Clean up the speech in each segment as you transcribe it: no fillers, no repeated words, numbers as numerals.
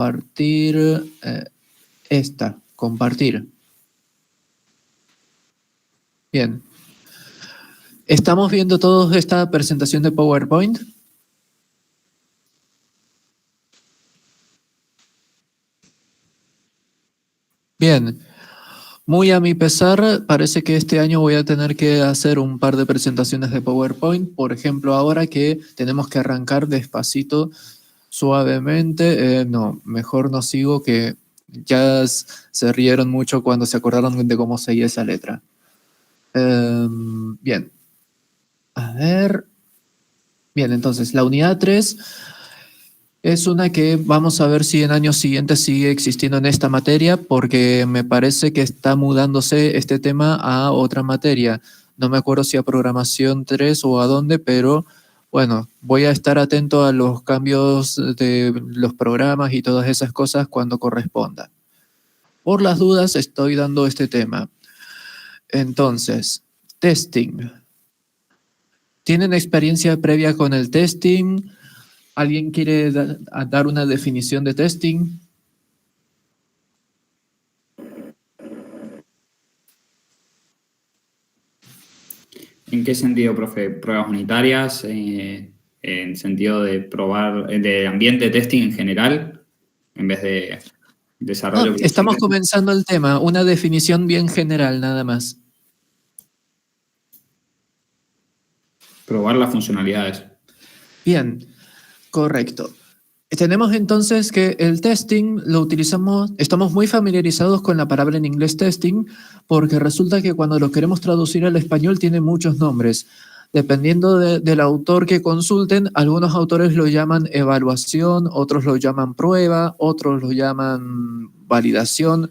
compartir compartir. Bien. ¿Estamos viendo todos esta presentación de PowerPoint? Bien. Muy a mi pesar, parece que este año voy a tener que hacer un par de presentaciones de PowerPoint. Por ejemplo, ahora que tenemos que arrancar despacito, suavemente. No, mejor no sigo, que ya se rieron mucho cuando se acordaron de cómo seguía esa letra. Bien. A ver. Bien, entonces, la unidad 3 es una que vamos a ver si en años siguientes sigue existiendo en esta materia, porque me parece que está mudándose este tema a otra materia. No me acuerdo si a programación 3 o a dónde, pero bueno, voy a estar atento a los cambios de los programas y todas esas cosas cuando corresponda. Por las dudas estoy dando este tema. Entonces, testing. ¿Tienen experiencia previa con el testing? ¿Alguien quiere dar una definición de testing? ¿En qué sentido, profe? ¿Pruebas unitarias? ¿En sentido de probar, de ambiente de testing en general? En vez de desarrollo. Estamos comenzando el tema. Una definición bien general, nada más. Probar las funcionalidades. Bien, correcto. Tenemos entonces que el testing lo utilizamos, estamos muy familiarizados con la palabra en inglés testing, porque resulta que cuando lo queremos traducir al español tiene muchos nombres. Dependiendo del autor que consulten, algunos autores lo llaman evaluación, otros lo llaman prueba, otros lo llaman validación,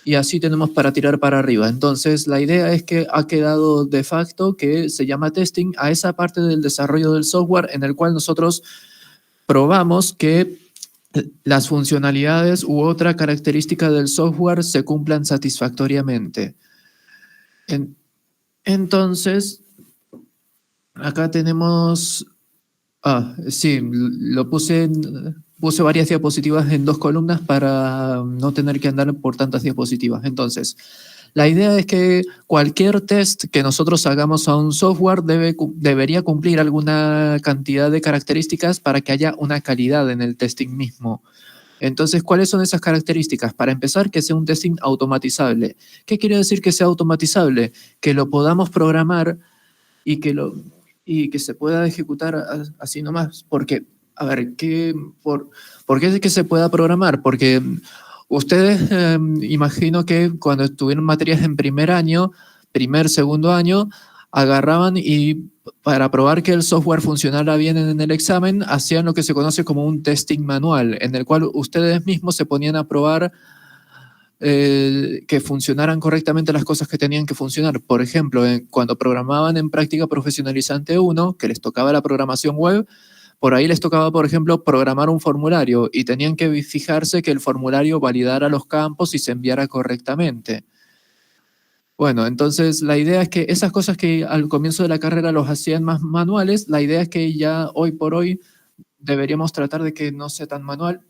y así tenemos para tirar para arriba. Entonces, la idea es que ha quedado de facto que se llama testing a esa parte del desarrollo del software en el cual nosotros probamos que las funcionalidades u otra característica del software se cumplan satisfactoriamente. Entonces, acá tenemos... sí, puse varias diapositivas en 2 columnas para no tener que andar por tantas diapositivas. Entonces, la idea es que cualquier test que nosotros hagamos a un software debería cumplir alguna cantidad de características para que haya una calidad en el testing mismo. Entonces, ¿cuáles son esas características? Para empezar, que sea un testing automatizable. ¿Qué quiere decir que sea automatizable? Que lo podamos programar y que se pueda ejecutar así nomás. Porque, a ver, ¿por qué es que se pueda programar? Porque ustedes, imagino que cuando estuvieron materias en segundo año, agarraban y para probar que el software funcionara bien en el examen, hacían lo que se conoce como un testing manual, en el cual ustedes mismos se ponían a probar que funcionaran correctamente las cosas que tenían que funcionar. Por ejemplo, cuando programaban en práctica profesionalizante 1, que les tocaba la programación web, por ahí les tocaba, por ejemplo, programar un formulario y tenían que fijarse que el formulario validara los campos y se enviara correctamente. Bueno, entonces la idea es que esas cosas que al comienzo de la carrera los hacían más manuales, la idea es que ya hoy por hoy deberíamos tratar de que no sea tan manual.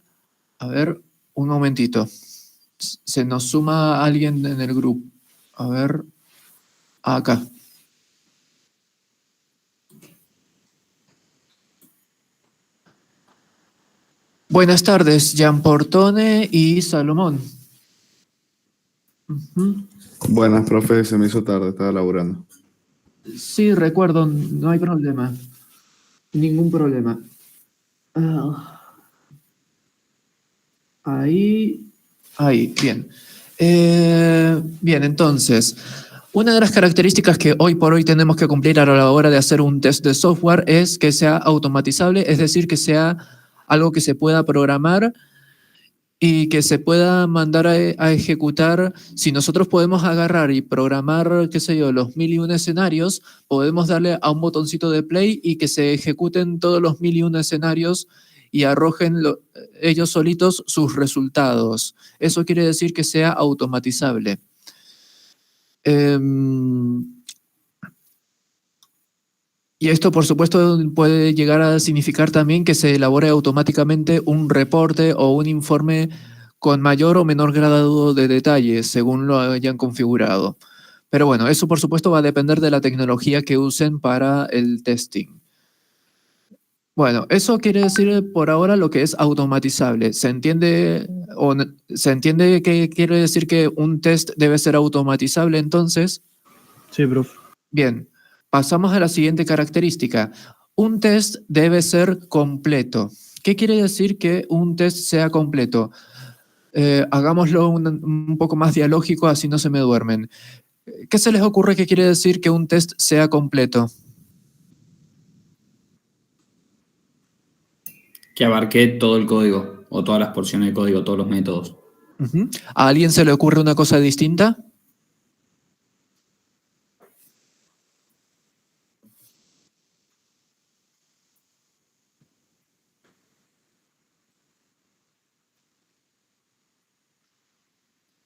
A ver, un momentito. Se nos suma alguien en el grupo. A ver, acá. Buenas tardes, Gian Portone y Salomón. Buenas, profe, se me hizo tarde, estaba laburando. Sí, recuerdo, no hay problema. Ningún problema. Ahí, bien. Bien, entonces, una de las características que hoy por hoy tenemos que cumplir a la hora de hacer un test de software es que sea automatizable, es decir, que sea algo que se pueda programar y que se pueda mandar a ejecutar. Si nosotros podemos agarrar y programar, qué sé yo, los 1001 escenarios, podemos darle a un botoncito de play y que se ejecuten todos los 1001 escenarios y arrojen ellos solitos sus resultados. Eso quiere decir que sea automatizable. Y esto, por supuesto, puede llegar a significar también que se elabore automáticamente un reporte o un informe con mayor o menor grado de detalle, según lo hayan configurado. Pero bueno, eso por supuesto va a depender de la tecnología que usen para el testing. Bueno, eso quiere decir por ahora lo que es automatizable. ¿Se entiende se entiende que quiere decir que un test debe ser automatizable entonces? Sí, profe. Bien, pasamos a la siguiente característica. Un test debe ser completo. ¿Qué quiere decir que un test sea completo? Hagámoslo un poco más dialógico, así no se me duermen. ¿Qué se les ocurre que quiere decir que un test sea completo? Que abarque todo el código o todas las porciones de código, todos los métodos. Ujú. ¿A alguien se le ocurre una cosa distinta?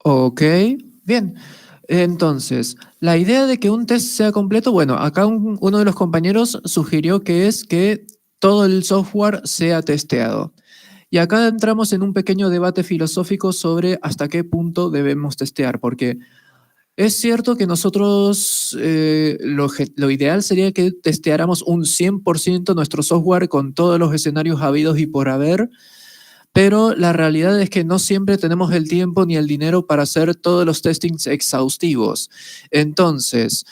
Ok, bien. Entonces, la idea de que un test sea completo, bueno, acá uno de los compañeros sugirió que es que todo el software sea testeado. Y acá entramos en un pequeño debate filosófico sobre hasta qué punto debemos testear, porque es cierto que nosotros lo ideal sería que testeáramos un 100% nuestro software con todos los escenarios habidos y por haber, pero la realidad es que no siempre tenemos el tiempo ni el dinero para hacer todos los testings exhaustivos. Entonces,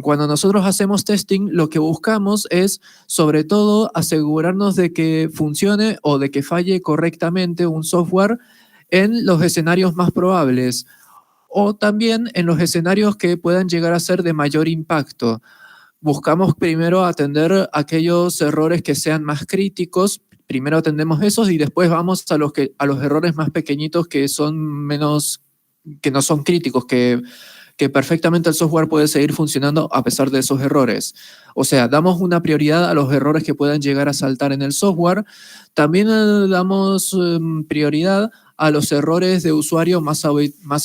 cuando nosotros hacemos testing, lo que buscamos es, sobre todo, asegurarnos de que funcione o de que falle correctamente un software en los escenarios más probables o también en los escenarios que puedan llegar a ser de mayor impacto. Buscamos primero atender aquellos errores que sean más críticos. Primero atendemos esos y después vamos a los errores más pequeñitos que son menos, que no son críticos, que perfectamente el software puede seguir funcionando a pesar de esos errores. O sea, damos una prioridad a los errores que puedan llegar a saltar en el software. También damos prioridad a los errores de usuario más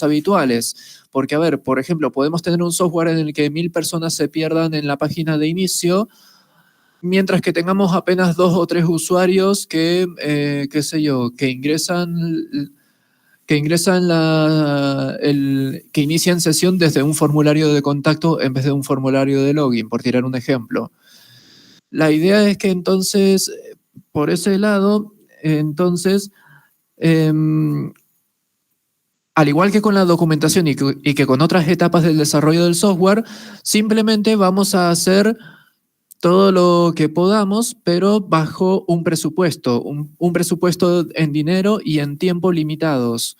habituales. Porque, a ver, por ejemplo, podemos tener un software en el que 1000 personas se pierdan en la página de inicio, mientras que tengamos apenas 2 o 3 usuarios que, qué sé yo, que que inician sesión desde un formulario de contacto en vez de un formulario de login, por tirar un ejemplo. La idea es que entonces, por ese lado, entonces, al igual que con la documentación y que con otras etapas del desarrollo del software, simplemente vamos a hacer todo lo que podamos, pero bajo un presupuesto, un presupuesto en dinero y en tiempo limitados.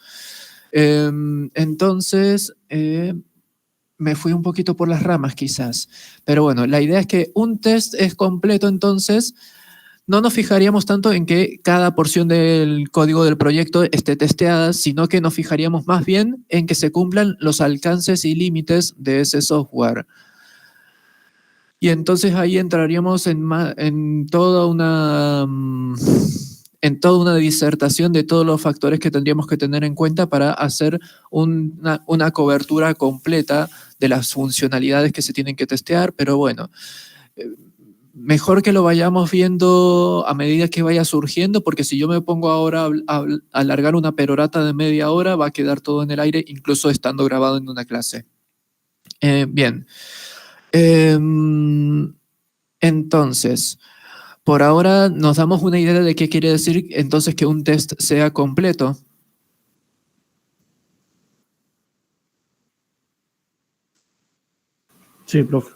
Entonces, me fui un poquito por las ramas quizás, pero bueno, la idea es que un test es completo, entonces no nos fijaríamos tanto en que cada porción del código del proyecto esté testeada, sino que nos fijaríamos más bien en que se cumplan los alcances y límites de ese software. Y entonces ahí entraríamos en toda una disertación de todos los factores que tendríamos que tener en cuenta para hacer una cobertura completa de las funcionalidades que se tienen que testear, pero bueno, mejor que lo vayamos viendo a medida que vaya surgiendo, porque si yo me pongo ahora a alargar una perorata de media hora, va a quedar todo en el aire, incluso estando grabado en una clase. Bien. Entonces, por ahora nos damos una idea de qué quiere decir entonces que un test sea completo. Sí, profe.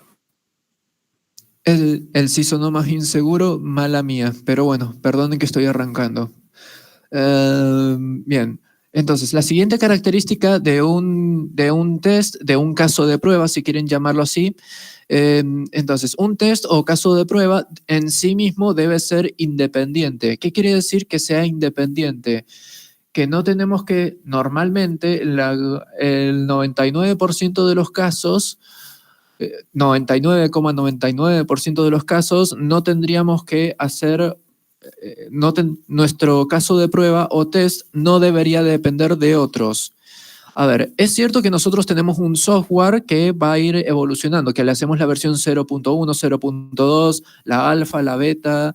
El sí sonó más inseguro, mala mía, pero bueno, perdonen que estoy arrancando. Bien, entonces la siguiente característica de un test, de un caso de prueba, si quieren llamarlo así, entonces un test o caso de prueba en sí mismo debe ser independiente. ¿Qué quiere decir que sea independiente? Que no tenemos que, normalmente, el 99% de los casos, 99,99% de los casos, no tendríamos que hacer, nuestro caso de prueba o test no debería depender de otros. A ver, es cierto que nosotros tenemos un software que va a ir evolucionando, que le hacemos la versión 0.1, 0.2, la alfa, la beta,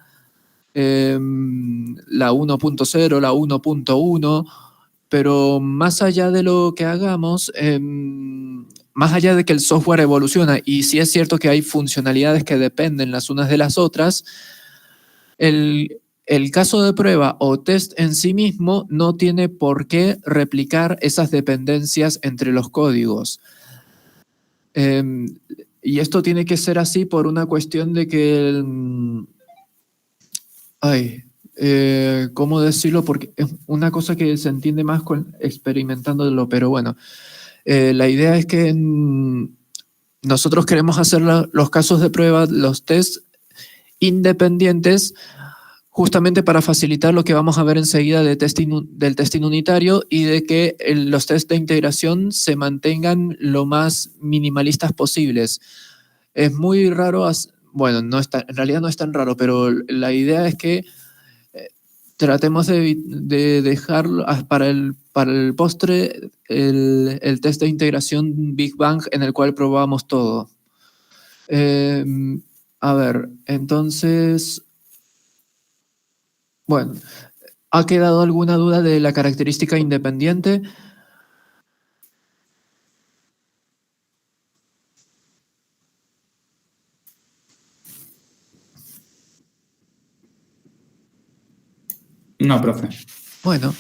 la 1.0, la 1.1, pero más allá de lo que hagamos, más allá de que el software evoluciona, y sí es cierto que hay funcionalidades que dependen las unas de las otras, el caso de prueba o test en sí mismo no tiene por qué replicar esas dependencias entre los códigos. Y esto tiene que ser así por una cuestión de que ¿cómo decirlo? Porque es una cosa que se entiende más experimentándolo, pero bueno, la idea es que nosotros queremos hacer los casos de prueba, los tests independientes, justamente para facilitar lo que vamos a ver enseguida del testing unitario y de que los tests de integración se mantengan lo más minimalistas posibles. Es muy raro, bueno, en realidad no es tan raro, pero la idea es que tratemos de dejar para el postre el test de integración Big Bang en el cual probamos todo. A ver, entonces, bueno, ¿ha quedado alguna duda de la característica independiente? No, profe. Bueno,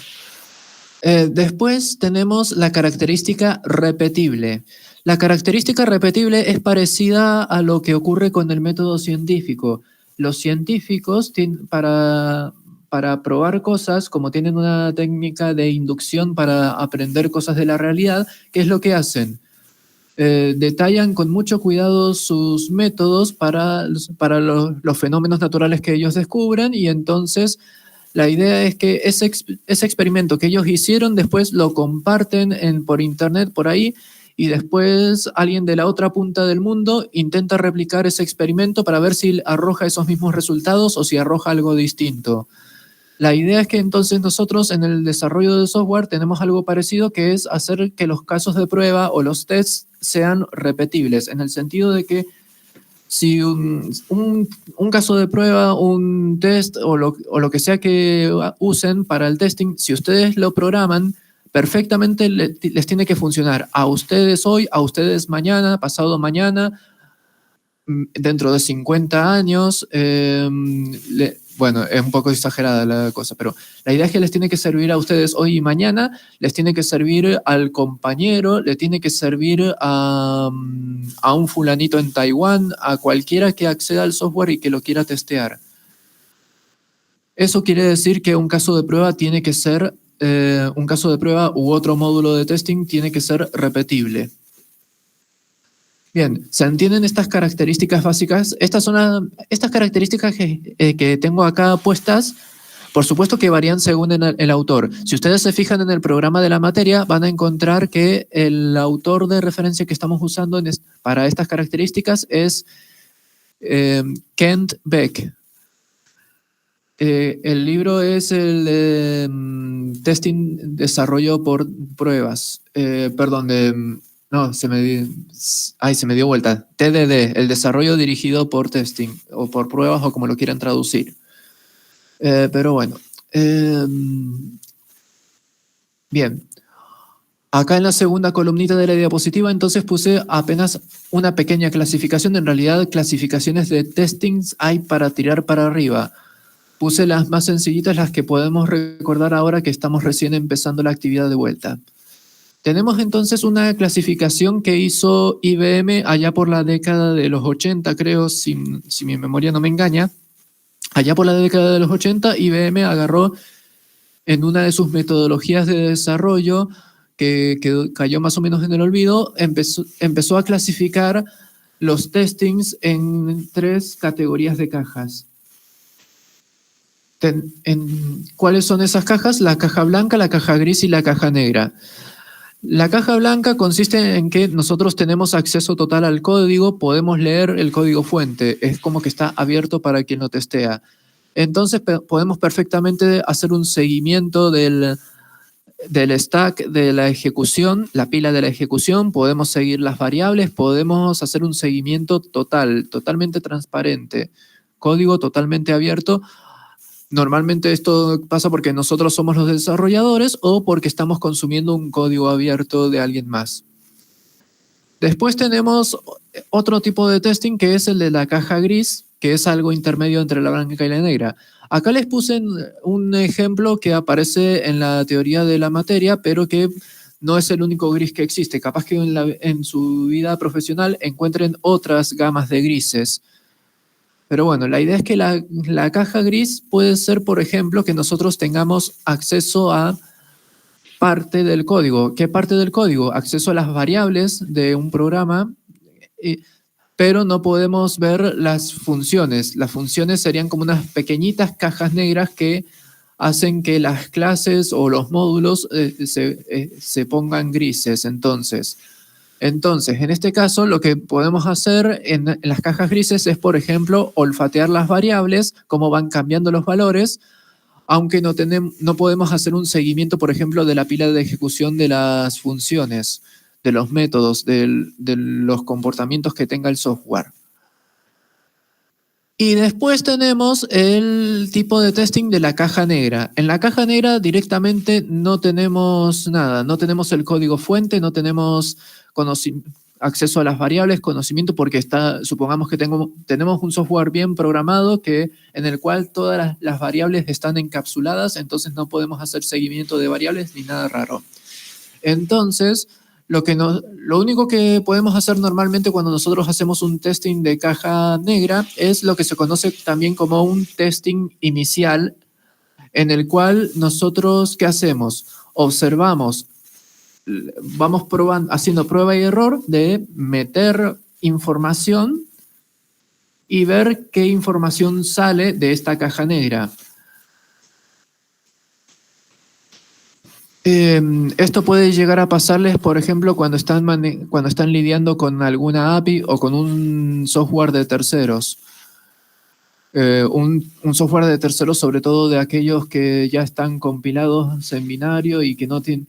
después tenemos la característica repetible. La característica repetible es parecida a lo que ocurre con el método científico. Los científicos para probar cosas, como tienen una técnica de inducción para aprender cosas de la realidad, ¿qué es lo que hacen? Detallan con mucho cuidado sus métodos para los fenómenos naturales que ellos descubren, y entonces la idea es que ese experimento que ellos hicieron después lo comparten por internet por ahí, y después alguien de la otra punta del mundo intenta replicar ese experimento para ver si arroja esos mismos resultados o si arroja algo distinto. La idea es que entonces nosotros en el desarrollo de software tenemos algo parecido, que es hacer que los casos de prueba o los tests sean repetibles, en el sentido de que si un caso de prueba, un test o lo que sea que usen para el testing, si ustedes lo programan, perfectamente les tiene que funcionar a ustedes hoy, a ustedes mañana, pasado mañana, dentro de 50 años. Bueno, es un poco exagerada la cosa, pero la idea es que les tiene que servir a ustedes hoy y mañana, les tiene que servir al compañero, le tiene que servir a un fulanito en Taiwán, a cualquiera que acceda al software y que lo quiera testear. Eso quiere decir que un caso de prueba tiene que ser, un caso de prueba u otro módulo de testing tiene que ser repetible. Bien, ¿se entienden estas características básicas? Estas características que tengo acá puestas, por supuesto que varían según el autor. Si ustedes se fijan en el programa de la materia, van a encontrar que el autor de referencia que estamos usando para estas características es Kent Beck. El libro es el Testing Desarrollo por Pruebas. No, se me dio vuelta. TDD, el desarrollo dirigido por testing, o por pruebas, o como lo quieran traducir. Pero bueno. Bien. Acá en la segunda columnita de la diapositiva, entonces puse apenas una pequeña clasificación. En realidad, clasificaciones de testings hay para tirar para arriba. Puse las más sencillitas, las que podemos recordar ahora que estamos recién empezando la actividad de vuelta. Tenemos entonces una clasificación que hizo IBM allá por la década de los 80, creo, si mi memoria no me engaña. Allá por la década de los 80, IBM agarró en una de sus metodologías de desarrollo, que cayó más o menos en el olvido, empezó a clasificar los testings en 3 categorías de cajas. ¿Cuáles son esas cajas? La caja blanca, la caja gris y la caja negra. La caja blanca consiste en que nosotros tenemos acceso total al código, podemos leer el código fuente, es como que está abierto para quien lo testea. Entonces podemos perfectamente hacer un seguimiento del del stack de la ejecución, la pila de la ejecución, podemos seguir las variables, podemos hacer un seguimiento totalmente transparente, código totalmente abierto. Normalmente esto pasa porque nosotros somos los desarrolladores o porque estamos consumiendo un código abierto de alguien más. Después tenemos otro tipo de testing que es el de la caja gris, que es algo intermedio entre la blanca y la negra. Acá les puse un ejemplo que aparece en la teoría de la materia, pero que no es el único gris que existe. Capaz que en su vida profesional encuentren otras gamas de grises. Pero bueno, la idea es que la caja gris puede ser, por ejemplo, que nosotros tengamos acceso a parte del código. ¿Qué parte del código? Acceso a las variables de un programa, pero no podemos ver las funciones. Las funciones serían como unas pequeñitas cajas negras que hacen que las clases o los módulos se pongan grises. Entonces, en este caso, lo que podemos hacer en las cajas grises es, por ejemplo, olfatear las variables, cómo van cambiando los valores, aunque no podemos hacer un seguimiento, por ejemplo, de la pila de ejecución de las funciones, de los métodos, de los comportamientos que tenga el software. Y después tenemos el tipo de testing de la caja negra. En la caja negra directamente no tenemos nada, no tenemos el código fuente, no tenemos acceso a las variables, conocimiento, porque supongamos que tenemos un software bien programado en el cual todas las variables están encapsuladas, entonces no podemos hacer seguimiento de variables ni nada raro. Entonces, lo único que podemos hacer normalmente cuando nosotros hacemos un testing de caja negra es lo que se conoce también como un testing inicial, en el cual nosotros, ¿qué hacemos? Observamos, vamos haciendo prueba y error de meter información y ver qué información sale de esta caja negra. Esto puede llegar a pasarles, por ejemplo, cuando están lidiando con alguna API o con un software de terceros. Un software de terceros, sobre todo de aquellos que ya están compilados en binario y que no tienen,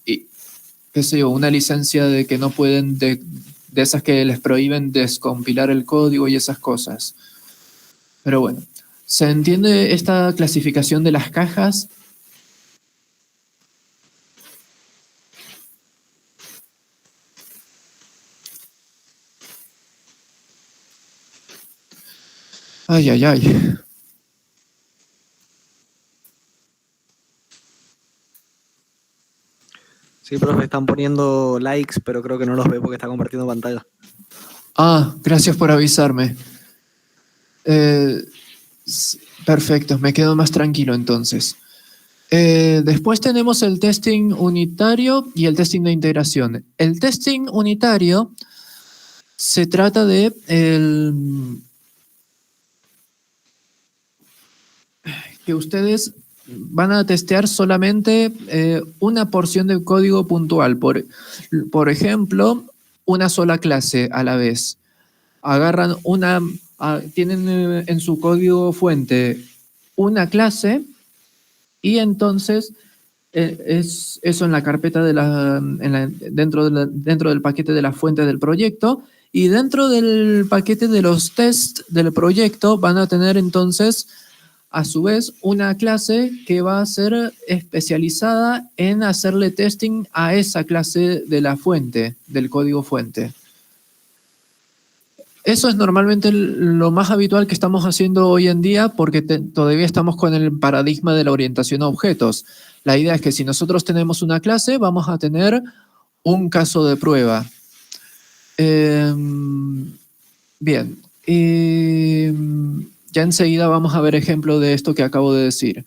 qué sé yo, una licencia de que no pueden, de esas que les prohíben descompilar el código y esas cosas. Pero bueno, ¿se entiende esta clasificación de las cajas? Ay, ay, ay. Sí, profe, están poniendo likes, pero creo que no los ve porque está compartiendo pantalla. Ah, gracias por avisarme. Perfecto, me quedo más tranquilo entonces. Después tenemos el testing unitario y el testing de integración. El testing unitario se trata de que ustedes van a testear solamente una porción del código puntual. Por ejemplo, una sola clase a la vez. Agarran tienen en su código fuente una clase y entonces es eso en la carpeta dentro del paquete de la fuente del proyecto, y dentro del paquete de los tests del proyecto van a tener entonces a su vez una clase que va a ser especializada en hacerle testing a esa clase de la fuente, del código fuente. Eso es normalmente lo más habitual que estamos haciendo hoy en día, porque todavía estamos con el paradigma de la orientación a objetos. La idea es que si nosotros tenemos una clase, vamos a tener un caso de prueba. Bien. Ya enseguida vamos a ver ejemplo de esto que acabo de decir.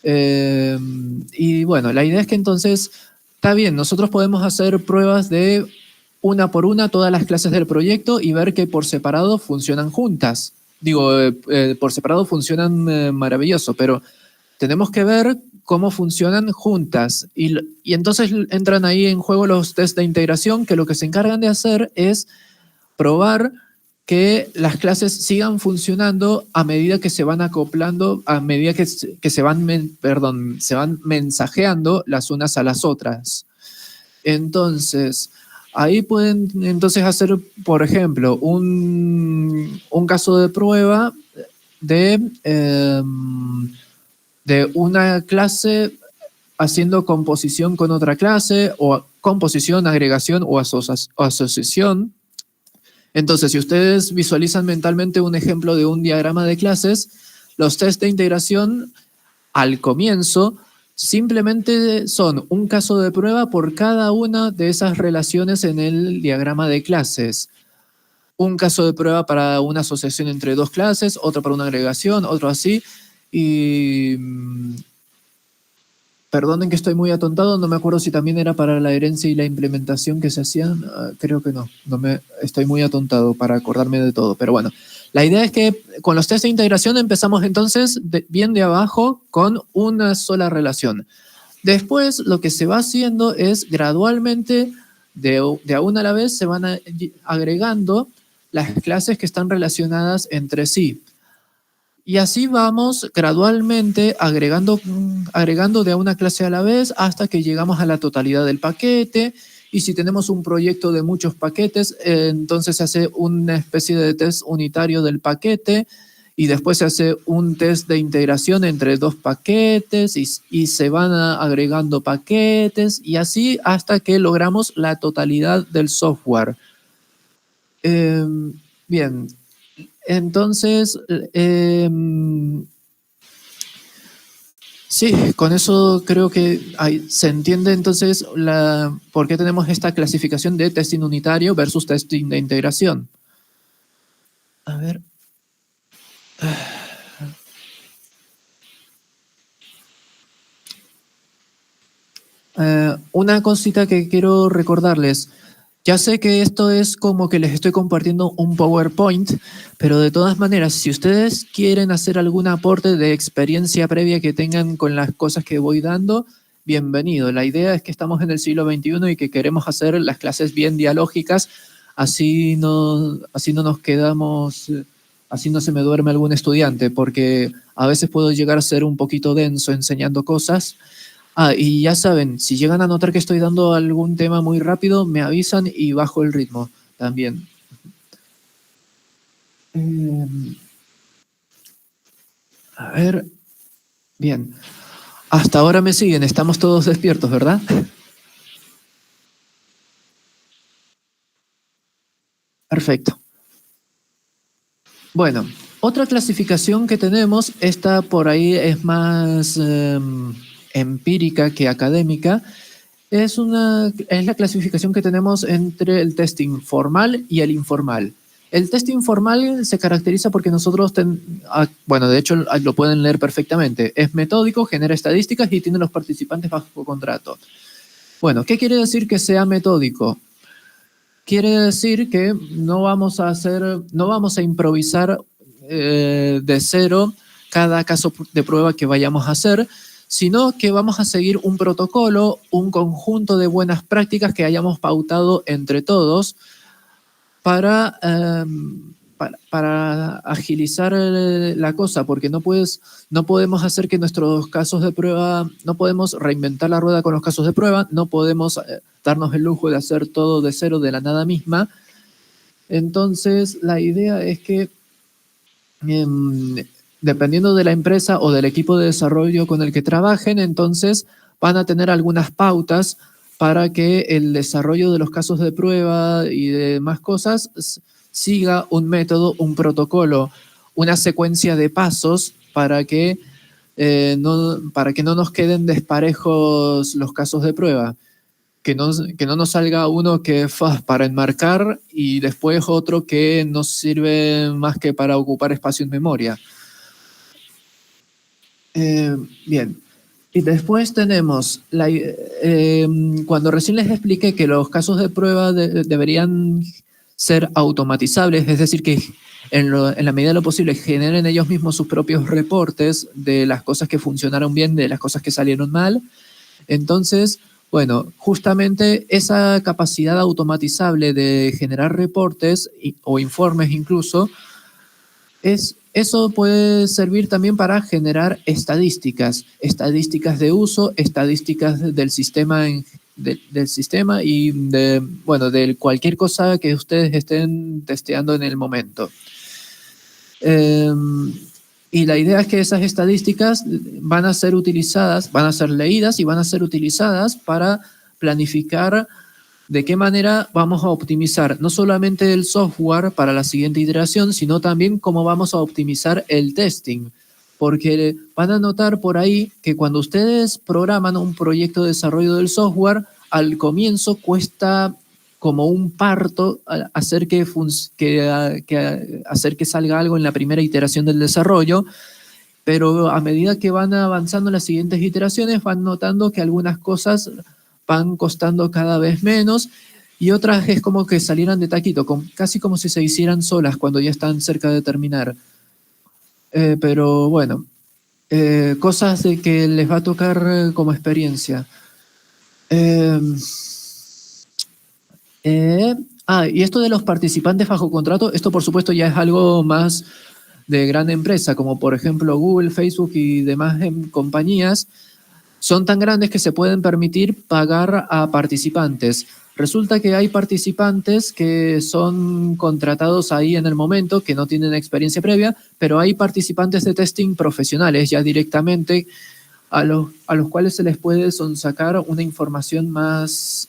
Y bueno, la idea es que entonces, está bien, nosotros podemos hacer pruebas de una por una todas las clases del proyecto y ver que por separado funcionan juntas. Digo, por separado funcionan maravilloso, pero tenemos que ver cómo funcionan juntas. Y entonces entran ahí en juego los tests de integración, que lo que se encargan de hacer es probar que las clases sigan funcionando a medida que se van acoplando, a medida que se van mensajeando las unas a las otras. Entonces, ahí pueden entonces hacer, por ejemplo, un caso de prueba de una clase haciendo composición con otra clase, o composición, agregación o asociación. Entonces, si ustedes visualizan mentalmente un ejemplo de un diagrama de clases, los tests de integración al comienzo simplemente son un caso de prueba por cada una de esas relaciones en el diagrama de clases. Un caso de prueba para una asociación entre dos clases, otro para una agregación, otro así. Y perdonen que estoy muy atontado, no me acuerdo si también era para la herencia y la implementación que se hacían. Creo que no, estoy muy atontado para acordarme de todo. Pero bueno, la idea es que con los test de integración empezamos entonces bien de abajo con una sola relación. Después lo que se va haciendo es gradualmente, de a una a la vez, se van agregando las clases que están relacionadas entre sí. Y así vamos gradualmente agregando de a una clase a la vez hasta que llegamos a la totalidad del paquete. Y si tenemos un proyecto de muchos paquetes, entonces se hace una especie de test unitario del paquete y después se hace un test de integración entre dos paquetes y se van agregando paquetes y así hasta que logramos la totalidad del software. Bien. Entonces, sí, con eso creo que se entiende entonces por qué tenemos esta clasificación de testing unitario versus testing de integración. A ver. Una cosita que quiero recordarles. Ya sé que esto es como que les estoy compartiendo un PowerPoint, pero de todas maneras, si ustedes quieren hacer algún aporte de experiencia previa que tengan con las cosas que voy dando, bienvenido. La idea es que estamos en el siglo XXI y que queremos hacer las clases bien dialógicas, así no nos quedamos, así no se me duerme algún estudiante, porque a veces puedo llegar a ser un poquito denso enseñando cosas. Y ya saben, si llegan a notar que estoy dando algún tema muy rápido, me avisan y bajo el ritmo también. A ver, bien. Hasta ahora me siguen, estamos todos despiertos, ¿verdad? Perfecto. Bueno, otra clasificación que tenemos, esta por ahí es más empírica que académica, es la clasificación que tenemos entre el testing formal y el informal. El testing formal se caracteriza porque nosotros, bueno, de hecho lo pueden leer perfectamente, es metódico, genera estadísticas y tiene los participantes bajo contrato. Bueno, ¿qué quiere decir que sea metódico? Quiere decir que no vamos a improvisar de cero cada caso de prueba que vayamos a hacer, sino que vamos a seguir un protocolo, un conjunto de buenas prácticas que hayamos pautado entre todos para agilizar la cosa, porque no podemos hacer que nuestros casos de prueba, no podemos reinventar la rueda con los casos de prueba, no podemos darnos el lujo de hacer todo de cero de la nada misma. Entonces, la idea es que dependiendo de la empresa o del equipo de desarrollo con el que trabajen, entonces van a tener algunas pautas para que el desarrollo de los casos de prueba y demás cosas siga un método, un protocolo, una secuencia de pasos para que no nos queden desparejos los casos de prueba. Que no nos salga uno que para enmarcar y después otro que nos sirve más que para ocupar espacio en memoria. Bien, y después tenemos, cuando recién les expliqué que los casos de prueba deberían ser automatizables, es decir, que en la medida de lo posible generen ellos mismos sus propios reportes de las cosas que funcionaron bien, de las cosas que salieron mal. Entonces, Bueno, justamente esa capacidad automatizable de generar reportes o informes incluso, eso puede servir también para generar estadísticas de uso, estadísticas del sistema, del sistema y de cualquier cosa que ustedes estén testeando en el momento. Y la idea es que esas estadísticas van a ser utilizadas, van a ser leídas y van a ser utilizadas para planificar de qué manera vamos a optimizar no solamente el software para la siguiente iteración, sino también cómo vamos a optimizar el testing. Porque van a notar por ahí que cuando ustedes programan un proyecto de desarrollo del software, al comienzo cuesta como un parto hacer que salga algo en la primera iteración del desarrollo, pero a medida que van avanzando en las siguientes iteraciones van notando que algunas cosas van costando cada vez menos y otras es como que salieran de taquito, casi como si se hicieran solas cuando ya están cerca de terminar. Pero bueno, cosas de que les va a tocar como experiencia. Y esto de los participantes bajo contrato, esto por supuesto ya es algo más de gran empresa, como por ejemplo Google, Facebook y demás compañías, son tan grandes que se pueden permitir pagar a participantes. Resulta que hay participantes que son contratados ahí en el momento, que no tienen experiencia previa, pero hay participantes de testing profesionales ya directamente a los cuales se les puede sacar una información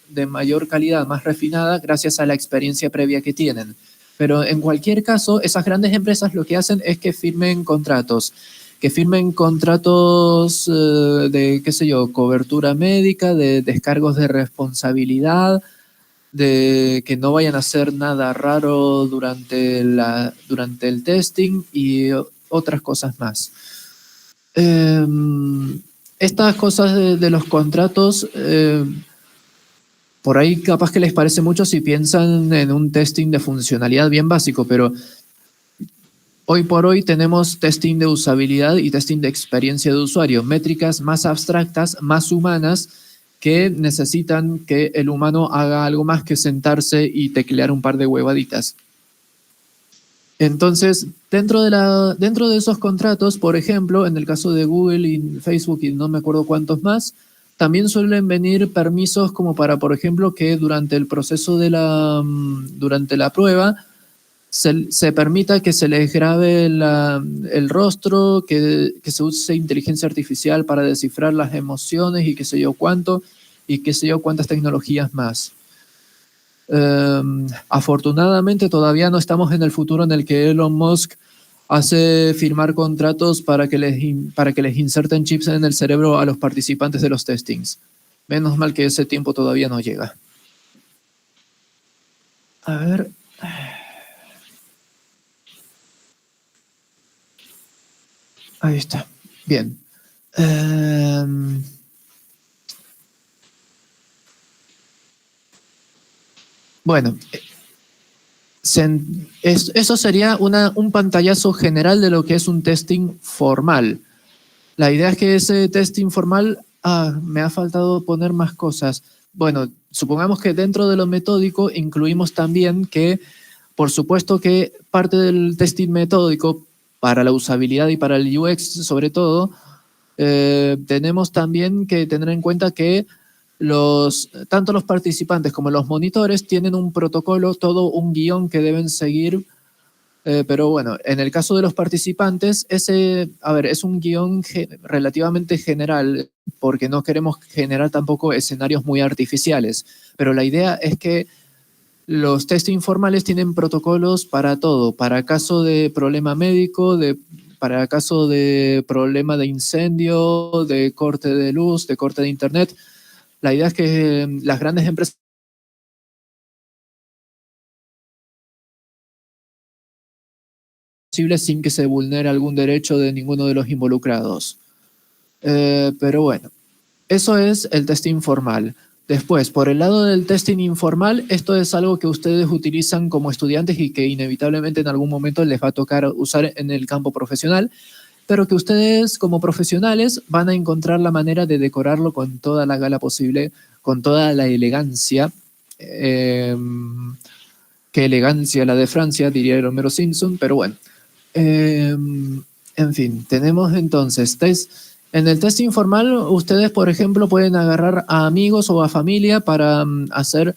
de mayor calidad, más refinada, gracias a la experiencia previa que tienen. Pero en cualquier caso, esas grandes empresas lo que hacen es que firmen contratos de, qué sé yo, cobertura médica, de descargos de responsabilidad, de que no vayan a hacer nada raro durante el testing y otras cosas más. Estas cosas de los contratos, por ahí capaz que les parece mucho si piensan en un testing de funcionalidad bien básico, pero hoy por hoy tenemos testing de usabilidad y testing de experiencia de usuario, métricas más abstractas, más humanas, que necesitan que el humano haga algo más que sentarse y teclear un par de huevaditas. Entonces, dentro de esos contratos, por ejemplo, en el caso de Google y Facebook y no me acuerdo cuántos más, también suelen venir permisos como para, por ejemplo, que durante el proceso durante la prueba se permita que se les grabe el rostro, que se use inteligencia artificial para descifrar las emociones y qué sé yo cuánto, y qué sé yo cuántas tecnologías más. Afortunadamente todavía no estamos en el futuro en el que Elon Musk hace firmar contratos para que les inserten chips en el cerebro a los participantes de los testings. Menos mal que ese tiempo todavía no llega. A ver. Ahí está. Bien. Bueno, eso sería un pantallazo general de lo que es un testing formal. La idea es que ese testing formal, me ha faltado poner más cosas. Bueno, supongamos que dentro de lo metódico incluimos también que, por supuesto que parte del testing metódico para la usabilidad y para el UX sobre todo, tenemos también que tener en cuenta que tanto los participantes como los monitores tienen un protocolo, todo un guión que deben seguir, pero bueno, en el caso de los participantes, es un guión relativamente general, porque no queremos generar tampoco escenarios muy artificiales, pero la idea es que los test informales tienen protocolos para todo, para caso de problema médico, para caso de problema de incendio, de corte de luz, de corte de internet. La idea es que las grandes empresas posibles sin que se vulnere algún derecho de ninguno de los involucrados. Pero bueno, eso es el testing formal. Después, por el lado del testing informal, esto es algo que ustedes utilizan como estudiantes y que inevitablemente en algún momento les va a tocar usar en el campo profesional, pero que ustedes como profesionales van a encontrar la manera de decorarlo con toda la gala posible con toda la elegancia. Qué elegancia la de Francia, diría el Homero Simpson, pero bueno. En fin, tenemos entonces test. En el test informal, ustedes, por ejemplo, pueden agarrar a amigos o a familia para hacer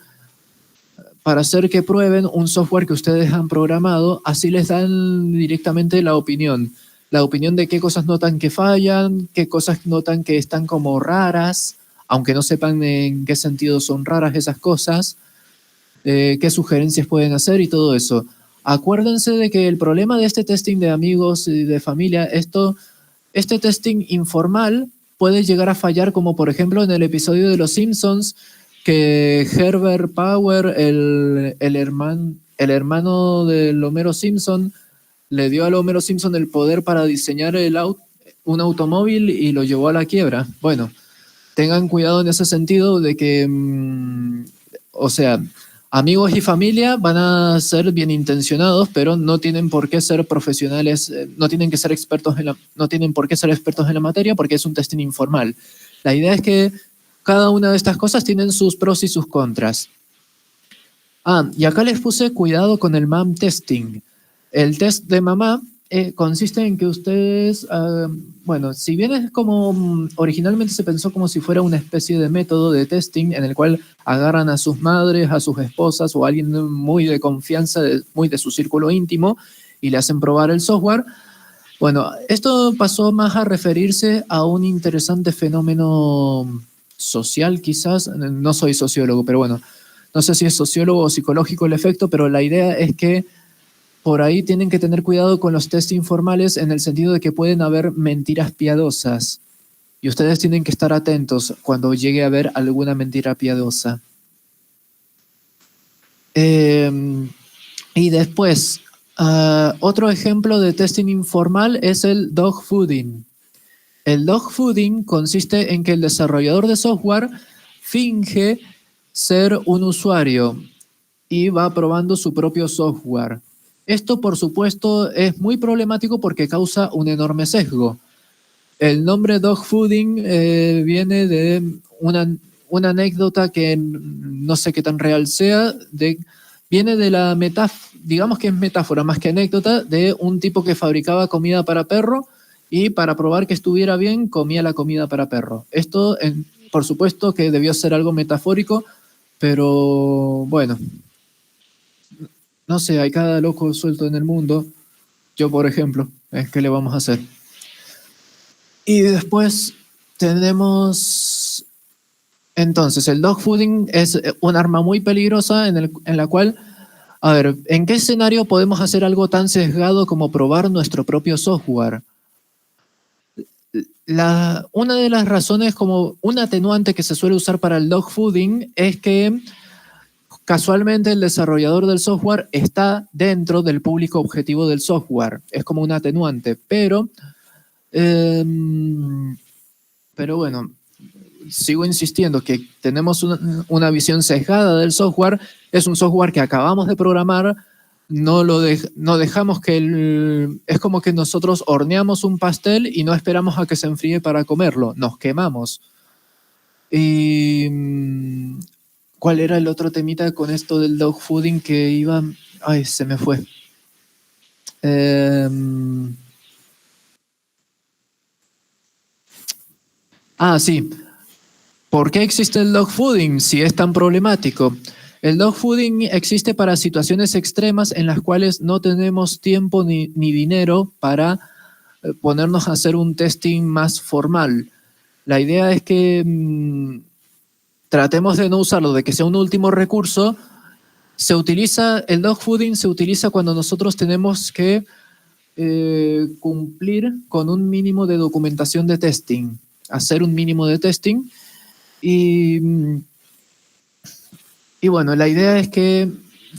que prueben un software que ustedes han programado. Así les dan directamente la opinión. La opinión de qué cosas notan que fallan, qué cosas notan que están como raras, aunque no sepan en qué sentido son raras esas cosas. Qué sugerencias pueden hacer y todo eso. Acuérdense de que el problema de este testing de amigos y de familia, este testing informal puede llegar a fallar, como por ejemplo en el episodio de Los Simpsons, que Herbert Power, el hermano del Homero Simpson, le dio al Homero Simpson el poder para diseñar un automóvil y lo llevó a la quiebra. Bueno, tengan cuidado en ese sentido de que, o sea, amigos y familia van a ser bien intencionados, pero no tienen por qué ser profesionales, no tienen que ser expertos no tienen por qué ser expertos en la materia porque es un testing informal. La idea es que cada una de estas cosas tienen sus pros y sus contras. Y acá les puse cuidado con el MAM testing. El test de mamá consiste en que ustedes, bueno, si bien es como originalmente se pensó como si fuera una especie de método de testing en el cual agarran a sus madres, a sus esposas o a alguien muy de confianza, muy de su círculo íntimo y le hacen probar el software. Bueno, esto pasó más a referirse a un interesante fenómeno social quizás, no soy sociólogo, pero bueno, no sé si es sociólogo o psicológico el efecto, pero la idea es que por ahí tienen que tener cuidado con los test informales en el sentido de que pueden haber mentiras piadosas. Y ustedes tienen que estar atentos cuando llegue a haber alguna mentira piadosa. Y después, otro ejemplo de testing informal es el dogfooding. El dogfooding consiste en que el desarrollador de software finge ser un usuario y va probando su propio software. Esto, por supuesto, es muy problemático porque causa un enorme sesgo. El nombre dogfooding viene de una anécdota que no sé qué tan real sea, viene de la metáfora, digamos que es metáfora más que anécdota, de un tipo que fabricaba comida para perro y para probar que estuviera bien comía la comida para perro. Esto, por supuesto, que debió ser algo metafórico, pero bueno. No sé, hay cada loco suelto en el mundo. Yo, por ejemplo, ¿qué le vamos a hacer? Y después tenemos... Entonces, el dogfooding es un arma muy peligrosa en la cual... A ver, ¿en qué escenario podemos hacer algo tan sesgado como probar nuestro propio software? Una de las razones, como un atenuante que se suele usar para el dogfooding es que casualmente el desarrollador del software está dentro del público objetivo del software. Es como un atenuante, pero bueno, sigo insistiendo que tenemos una visión sesgada del software. Es un software que acabamos de programar, no dejamos que es como que nosotros horneamos un pastel y no esperamos a que se enfríe para comerlo, nos quemamos. Y ¿cuál era el otro temita con esto del dogfooding que iba? Ay, se me fue. Sí. ¿Por qué existe el dogfooding si es tan problemático? El dogfooding existe para situaciones extremas en las cuales no tenemos tiempo ni dinero para ponernos a hacer un testing más formal. La idea es que tratemos de no usarlo, de que sea un último recurso. El dogfooding se utiliza cuando nosotros tenemos que cumplir con un mínimo de documentación de testing, hacer un mínimo de testing. Y bueno, la idea es que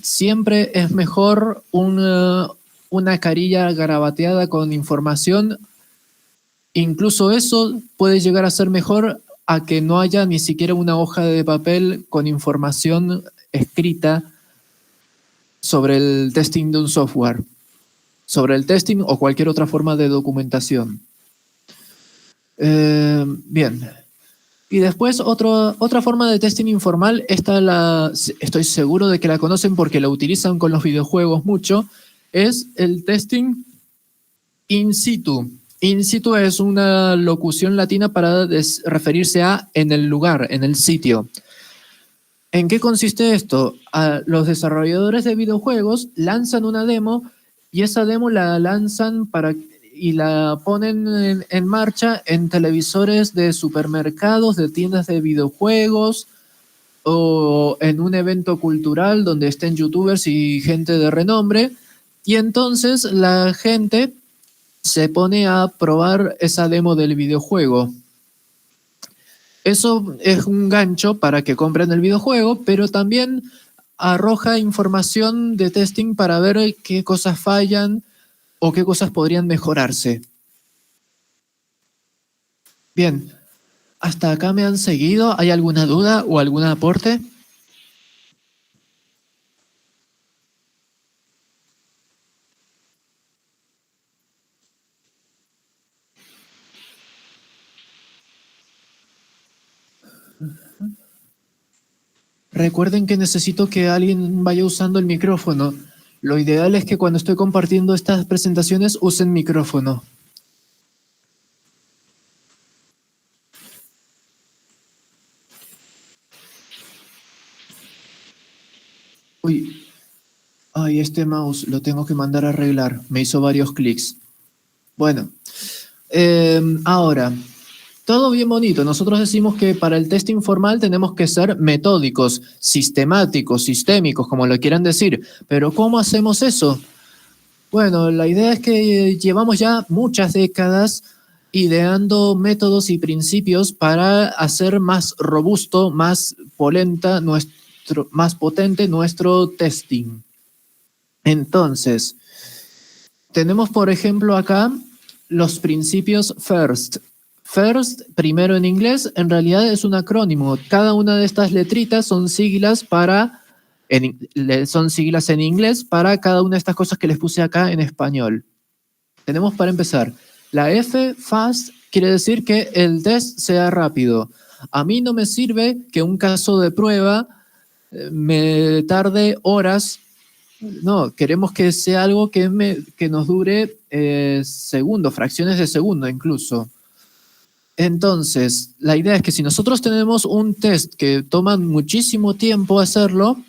siempre es mejor una carilla garabateada con información. Incluso eso puede llegar a ser mejor a que no haya ni siquiera una hoja de papel con información escrita sobre el testing de un software, sobre el testing o cualquier otra forma de documentación. Bien. Y después otra forma de testing informal, estoy seguro de que la conocen porque la utilizan con los videojuegos mucho, es el testing in situ. In situ es una locución latina para referirse a en el lugar, en el sitio. ¿En qué consiste esto? Los desarrolladores de videojuegos lanzan una demo y esa demo la lanzan y la ponen en marcha en televisores de supermercados, de tiendas de videojuegos o en un evento cultural donde estén youtubers y gente de renombre. Y entonces la gente se pone a probar esa demo del videojuego. Eso es un gancho para que compren el videojuego, pero también arroja información de testing para ver qué cosas fallan o qué cosas podrían mejorarse. Bien, ¿hasta acá me han seguido? ¿Hay alguna duda o algún aporte? Recuerden que necesito que alguien vaya usando el micrófono. Lo ideal es que cuando estoy compartiendo estas presentaciones usen micrófono. Uy, ay, este mouse lo tengo que mandar a arreglar. Me hizo varios clics. Bueno, ahora, todo bien bonito. Nosotros decimos que para el testing formal tenemos que ser metódicos, sistemáticos, sistémicos, como lo quieran decir. Pero ¿cómo hacemos eso? Bueno, la idea es que llevamos ya muchas décadas ideando métodos y principios para hacer más robusto, más potente nuestro testing. Entonces, tenemos por ejemplo acá los principios FIRST. FIRST, primero en inglés, en realidad es un acrónimo. Cada una de estas letritas son siglas en inglés para cada una de estas cosas que les puse acá en español. Tenemos para empezar, la F, fast, quiere decir que el test sea rápido. A mí no me sirve que un caso de prueba me tarde horas. No, queremos que sea algo que nos dure segundos, fracciones de segundo incluso. Entonces, la idea es que si nosotros tenemos un test que toma muchísimo tiempo hacerlo,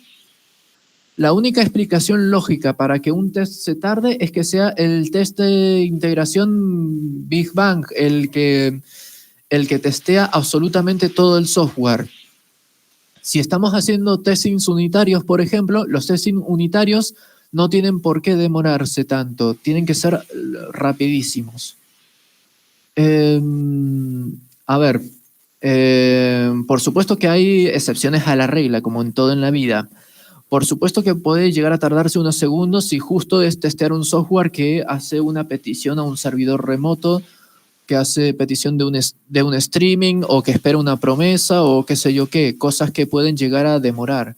la única explicación lógica para que un test se tarde es que sea el test de integración Big Bang, el que testea absolutamente todo el software. Si estamos haciendo testings unitarios, por ejemplo, los testings unitarios no tienen por qué demorarse tanto, tienen que ser rapidísimos. A ver, por supuesto que hay excepciones a la regla, como en todo en la vida. Por supuesto que puede llegar a tardarse unos segundos si justo es testear un software que hace una petición a un servidor remoto, que hace petición de un streaming o que espera una promesa o qué sé yo qué, cosas que pueden llegar a demorar.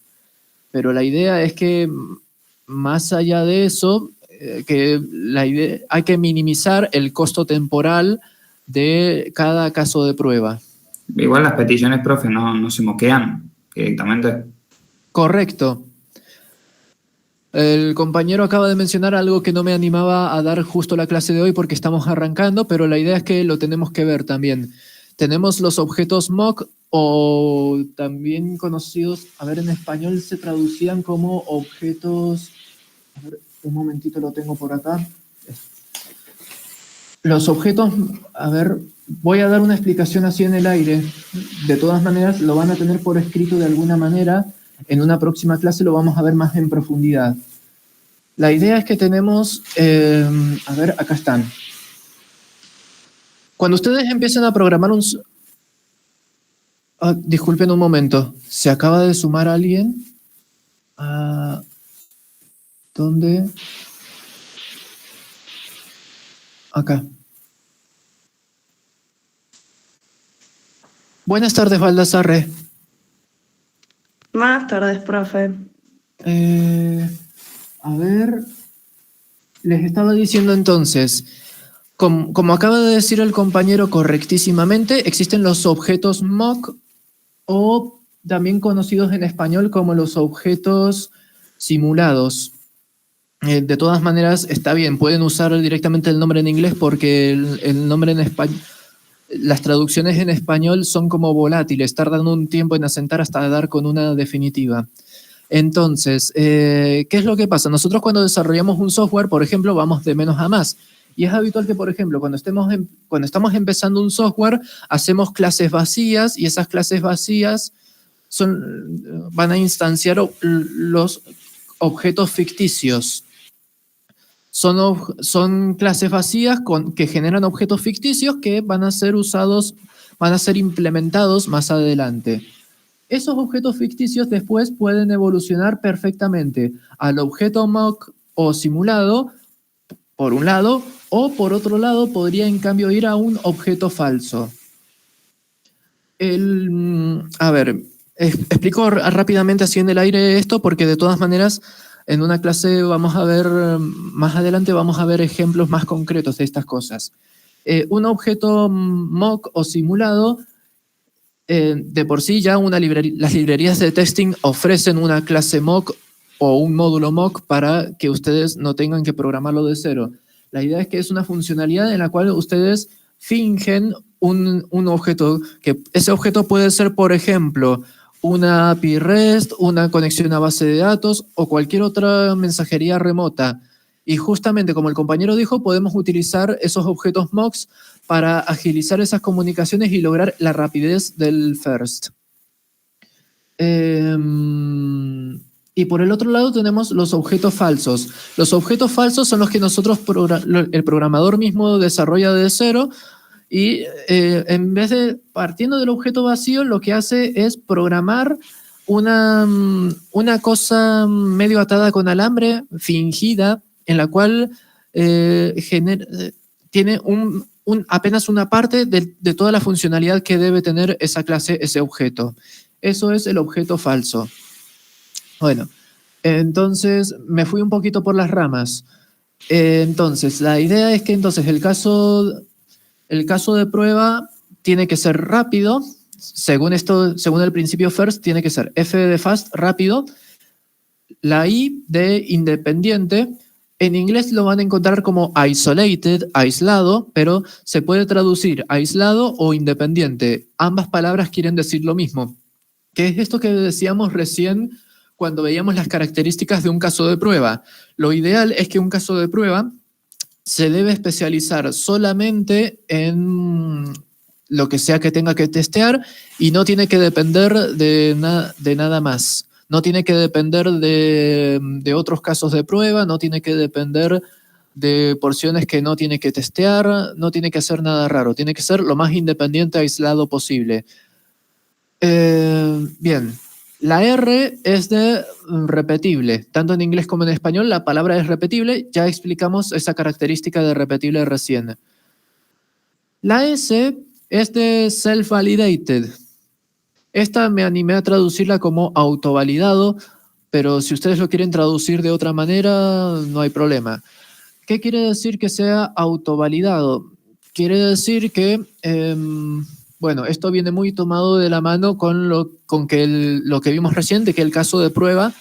Pero la idea es que más allá de eso, hay que minimizar el costo temporal de cada caso de prueba. Igual las peticiones, profe, no se moquean directamente. Correcto. El compañero acaba de mencionar algo que no me animaba a dar justo la clase de hoy porque estamos arrancando, pero la idea es que lo tenemos que ver también. Tenemos los objetos mock o también conocidos, a ver, en español se traducían como objetos... A ver, un momentito lo tengo por acá. Los objetos, a ver, voy a dar una explicación así en el aire. De todas maneras, lo van a tener por escrito de alguna manera. En una próxima clase lo vamos a ver más en profundidad. La idea es que tenemos, a ver, acá están. Cuando ustedes empiezan a programar disculpen un momento, ¿se acaba de sumar alguien? ¿Dónde? Acá. Buenas tardes, Baldassarre. Buenas tardes, profe. A ver, les estaba diciendo entonces, Como acaba de decir el compañero correctísimamente, existen los objetos mock o también conocidos en español como los objetos simulados. De todas maneras, está bien, pueden usar directamente el nombre en inglés porque el nombre en español, las traducciones en español son como volátiles, tardan un tiempo en asentar hasta dar con una definitiva. Entonces, ¿qué es lo que pasa? Nosotros cuando desarrollamos un software, por ejemplo, vamos de menos a más. Y es habitual que, por ejemplo, cuando estamos empezando un software, hacemos clases vacías y esas clases vacías van a instanciar los objetos ficticios. Son clases vacías que generan objetos ficticios que van a ser usados, van a ser implementados más adelante. Esos objetos ficticios después pueden evolucionar perfectamente al objeto mock o simulado, por un lado, o por otro lado podría en cambio ir a un objeto falso. A ver, explico rápidamente así en el aire esto porque de todas maneras en una clase vamos a ver, más adelante vamos a ver ejemplos más concretos de estas cosas. Un objeto mock o simulado, de por sí ya las librerías de testing ofrecen una clase mock o un módulo mock para que ustedes no tengan que programarlo de cero. La idea es que es una funcionalidad en la cual ustedes fingen un objeto, que ese objeto puede ser, por ejemplo, una API REST, una conexión a base de datos o cualquier otra mensajería remota. Y justamente, como el compañero dijo, podemos utilizar esos objetos mocks para agilizar esas comunicaciones y lograr la rapidez del first. Y por el otro lado tenemos los objetos falsos. Los objetos falsos son los que nosotros, el programador mismo desarrolla de cero y en vez de partiendo del objeto vacío, lo que hace es programar una cosa medio atada con alambre, fingida, en la cual tiene apenas una parte de toda la funcionalidad que debe tener esa clase, ese objeto. Eso es el objeto falso. Bueno, entonces me fui un poquito por las ramas. Entonces, la idea es que entonces el caso de prueba tiene que ser rápido. Según el principio FIRST, tiene que ser F de fast, rápido. La I de independiente. En inglés lo van a encontrar como isolated, aislado, pero se puede traducir aislado o independiente. Ambas palabras quieren decir lo mismo. ¿Qué es esto que decíamos recién cuando veíamos las características de un caso de prueba? Lo ideal es que un caso de prueba se debe especializar solamente en lo que sea que tenga que testear y no tiene que depender de nada más. No tiene que depender de otros casos de prueba, no tiene que depender de porciones que no tiene que testear, no tiene que hacer nada raro, tiene que ser lo más independiente, aislado posible. Bien, la R es de repetible, tanto en inglés como en español la palabra es repetible, ya explicamos esa característica de repetible recién. La S es de self-validated. Esta me animé a traducirla como autovalidado, pero si ustedes lo quieren traducir de otra manera, no hay problema. ¿Qué quiere decir que sea autovalidado? Quiere decir que, bueno, esto viene muy tomado de la mano con lo que vimos recién, de que el caso de prueba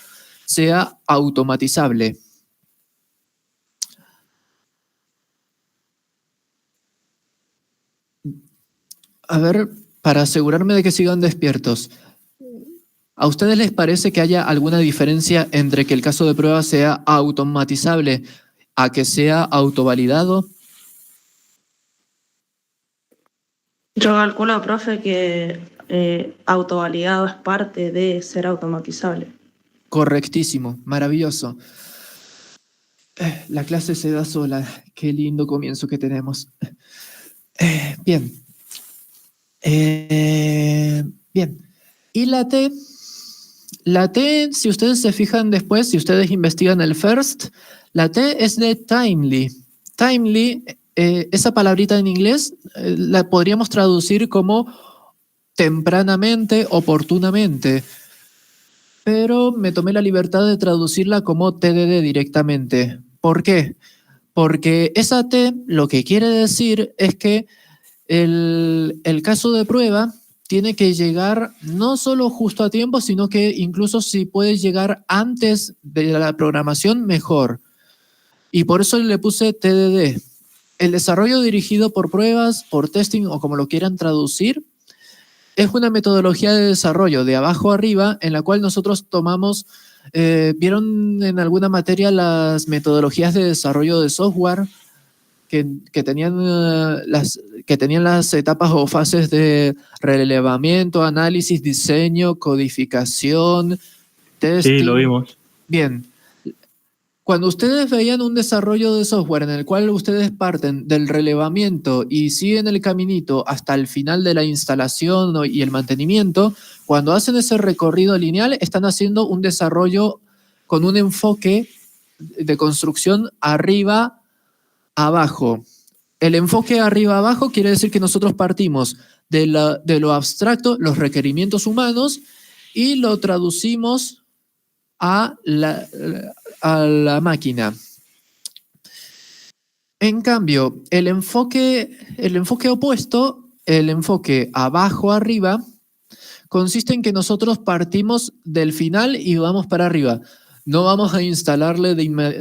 sea automatizable. A ver, para asegurarme de que sigan despiertos, ¿a ustedes les parece que haya alguna diferencia entre que el caso de prueba sea automatizable a que sea autovalidado? Yo calculo, profe, que autovalidado es parte de ser automatizable. Correctísimo, maravilloso. La clase se da sola. Qué lindo comienzo que tenemos. Bien. Bien. Y la T, si ustedes se fijan después, si ustedes investigan el first, la T es de timely. Timely, esa palabrita en inglés la podríamos traducir como tempranamente, oportunamente, pero me tomé la libertad de traducirla como TDD directamente. ¿Por qué? Porque esa T lo que quiere decir es que el caso de prueba tiene que llegar no solo justo a tiempo, sino que incluso si puede llegar antes de la programación, mejor. Y por eso le puse TDD. El desarrollo dirigido por pruebas, por testing o como lo quieran traducir, es una metodología de desarrollo de abajo arriba en la cual nosotros tomamos, ¿vieron en alguna materia las metodologías de desarrollo de software que tenían las etapas o fases de relevamiento, análisis, diseño, codificación, testing? Sí, lo vimos. Bien. Cuando ustedes veían un desarrollo de software en el cual ustedes parten del relevamiento y siguen el caminito hasta el final de la instalación y el mantenimiento, cuando hacen ese recorrido lineal, están haciendo un desarrollo con un enfoque de construcción arriba, abajo. El enfoque arriba-abajo quiere decir que nosotros partimos de lo abstracto, los requerimientos humanos, y lo traducimos a la máquina. En cambio, el enfoque opuesto, el enfoque abajo-arriba, consiste en que nosotros partimos del final y vamos para arriba. No vamos a instalarle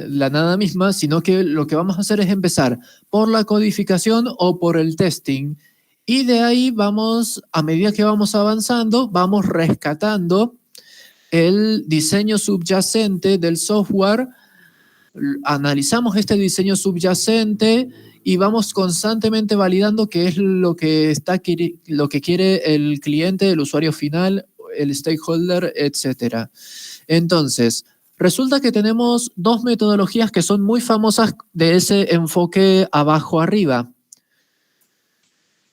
la nada misma, sino que lo que vamos a hacer es empezar por la codificación o por el testing. Y de ahí vamos, a medida que vamos avanzando, vamos rescatando el diseño subyacente del software, analizamos este diseño subyacente y vamos constantemente validando qué es lo que quiere el cliente, el usuario final, el stakeholder, etc. Entonces, resulta que tenemos dos metodologías que son muy famosas de ese enfoque abajo-arriba.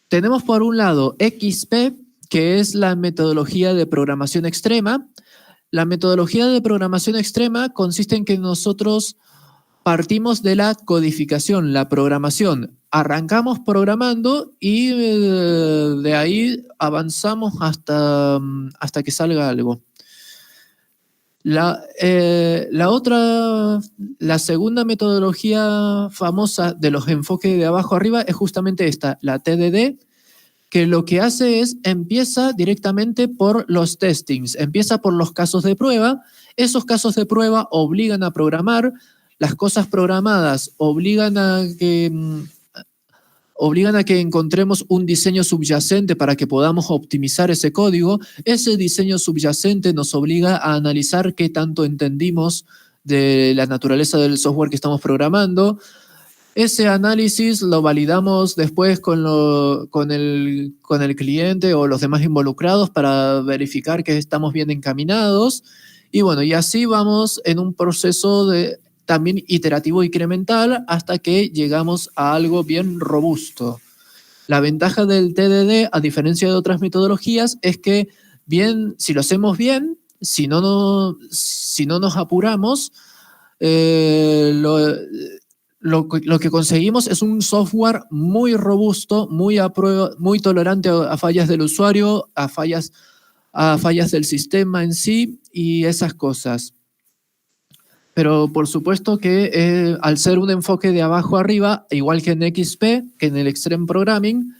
Tenemos por un lado XP, que es la metodología de programación extrema. La metodología de programación extrema consiste en que nosotros partimos de la codificación, la programación. Arrancamos programando y de ahí avanzamos hasta que salga algo. La segunda metodología famosa de los enfoques de abajo arriba es justamente esta, la TDD, que lo que hace es empieza directamente por los testings, empieza por los casos de prueba. Esos casos de prueba obligan a programar, las cosas programadas obligan a que encontremos un diseño subyacente para que podamos optimizar ese código. Ese diseño subyacente nos obliga a analizar qué tanto entendimos de la naturaleza del software que estamos programando. Ese análisis lo validamos después con el cliente o los demás involucrados para verificar que estamos bien encaminados. Y bueno, y así vamos en un proceso también iterativo incremental hasta que llegamos a algo bien robusto. La ventaja del TDD, a diferencia de otras metodologías, es que si lo hacemos bien, si no nos apuramos, lo que conseguimos es un software muy robusto, muy tolerante a fallas del usuario, a fallas del sistema en sí y esas cosas. Pero por supuesto que al ser un enfoque de abajo arriba, igual que en XP, que en el Extreme Programming,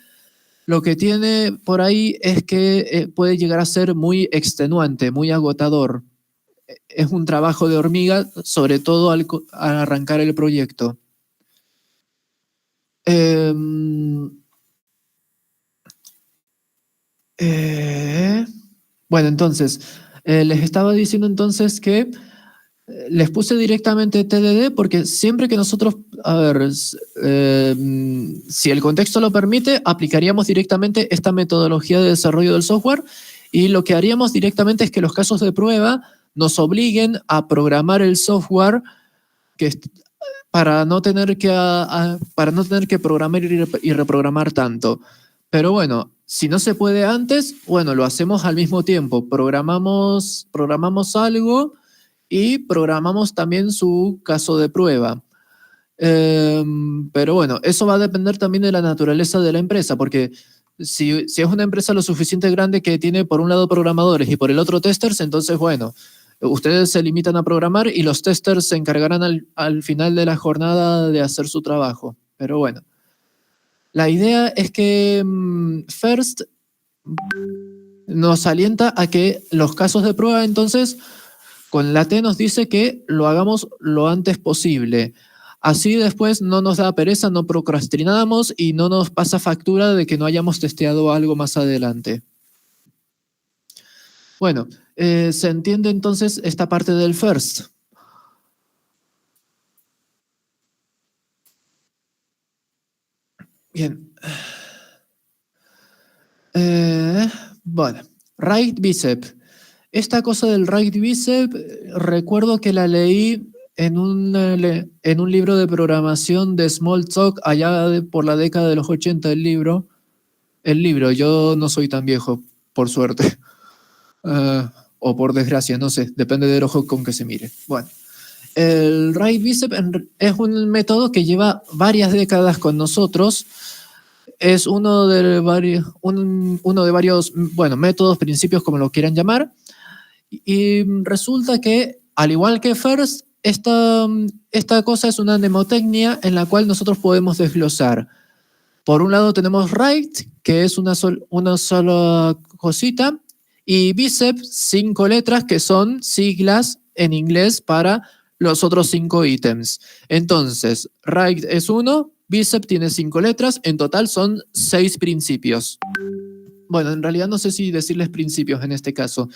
lo que tiene por ahí es que puede llegar a ser muy extenuante, muy agotador. Es un trabajo de hormiga, sobre todo al arrancar el proyecto. Bueno, entonces, les estaba diciendo entonces que les puse directamente TDD porque siempre que nosotros, si el contexto lo permite, aplicaríamos directamente esta metodología de desarrollo del software y lo que haríamos directamente es que los casos de prueba nos obliguen a programar el software para no tener que programar y reprogramar tanto. Pero bueno, si no se puede antes, bueno, lo hacemos al mismo tiempo. Programamos algo y programamos también su caso de prueba. Pero bueno, eso va a depender también de la naturaleza de la empresa, porque si es una empresa lo suficiente grande que tiene por un lado programadores y por el otro testers, entonces bueno, Ustedes se limitan a programar y los testers se encargarán al final de la jornada de hacer su trabajo. Pero bueno, la idea es que First nos alienta a que los casos de prueba, entonces, con la T nos dice que lo hagamos lo antes posible. Así después no nos da pereza, no procrastinamos y no nos pasa factura de que no hayamos testeado algo más adelante. Bueno, se entiende entonces esta parte del first. Bien. Bueno, right bicep. Esta cosa del right bicep, recuerdo que la leí en un libro de programación de Smalltalk allá por la década de los 80 el libro. Yo no soy tan viejo, por suerte. O por desgracia, no sé, depende del ojo con que se mire. Bueno, el right bicep es un método que lleva varias décadas con nosotros. Es uno de varios, bueno, métodos, principios, como lo quieran llamar. Y resulta que, al igual que first, esta cosa es una mnemotecnia en la cual nosotros podemos desglosar. Por un lado tenemos right, que es una sola cosita, y bicep, 5 letras, que son siglas en inglés para los otros 5 ítems. Entonces, right es 1, bicep tiene 5 letras, en total son 6 principios. Bueno, en realidad no sé si decirles principios en este caso.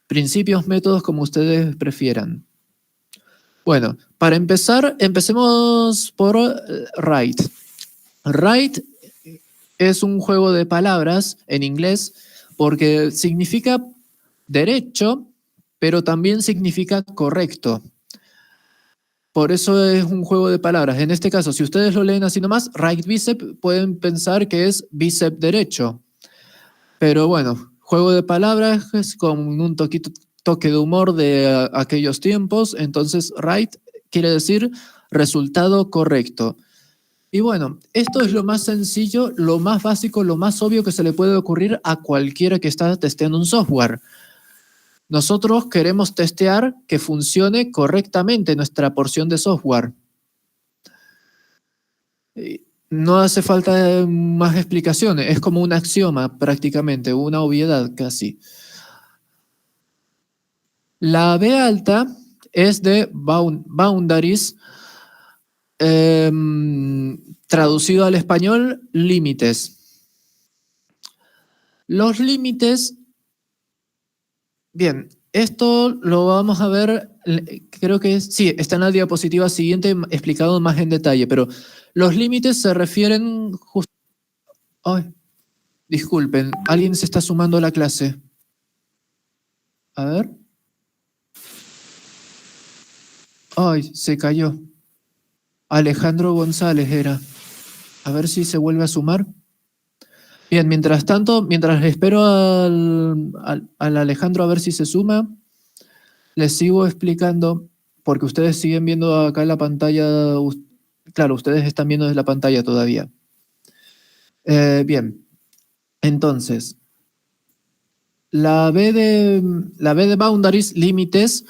Principios, métodos, como ustedes prefieran. Bueno, para empezar, empecemos por right. Right es un juego de palabras en inglés porque significa derecho, pero también significa correcto. Por eso es un juego de palabras. En este caso, si ustedes lo leen así nomás, right bicep, pueden pensar que es bíceps derecho. Pero bueno, juego de palabras con un toque de humor de aquellos tiempos. Entonces, right quiere decir resultado correcto. Y bueno, esto es lo más sencillo, lo más básico, lo más obvio que se le puede ocurrir a cualquiera que está testeando un software. Nosotros queremos testear que funcione correctamente nuestra porción de software. No hace falta más explicaciones, es como un axioma prácticamente, una obviedad casi. La B alta es de boundaries, traducido al español, límites. Los límites, bien, esto lo vamos a ver, creo que sí, está en la diapositiva siguiente explicado más en detalle, pero los límites se refieren Ay, disculpen, alguien se está sumando a la clase. A ver. Ay, se cayó. Alejandro González era. A ver si se vuelve a sumar. Bien, mientras tanto, mientras espero al Alejandro a ver si se suma, les sigo explicando, porque ustedes siguen viendo acá en la pantalla. Claro, ustedes están viendo desde la pantalla todavía. Bien, entonces, la B de boundaries, límites,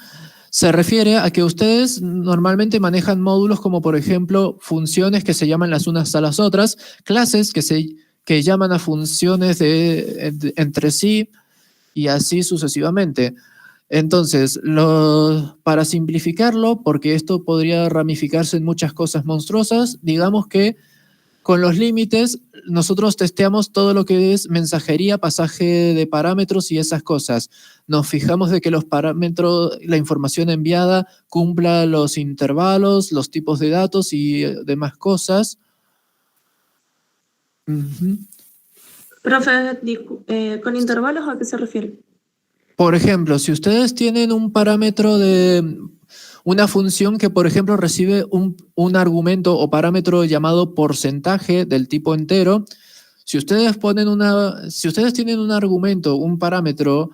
se refiere a que ustedes normalmente manejan módulos como, por ejemplo, funciones que se llaman las unas a las otras, clases que llaman a funciones entre sí y así sucesivamente. Entonces, para simplificarlo, porque esto podría ramificarse en muchas cosas monstruosas, digamos que con los límites nosotros testeamos todo lo que es mensajería, pasaje de parámetros y esas cosas. Nos fijamos de que los parámetros, la información enviada cumpla los intervalos, los tipos de datos y demás cosas. Profe, ¿con intervalos a qué se refiere? Por ejemplo, si ustedes tienen un parámetro de una función que, por ejemplo, recibe un argumento o parámetro llamado porcentaje del tipo entero, si ustedes tienen un argumento, un parámetro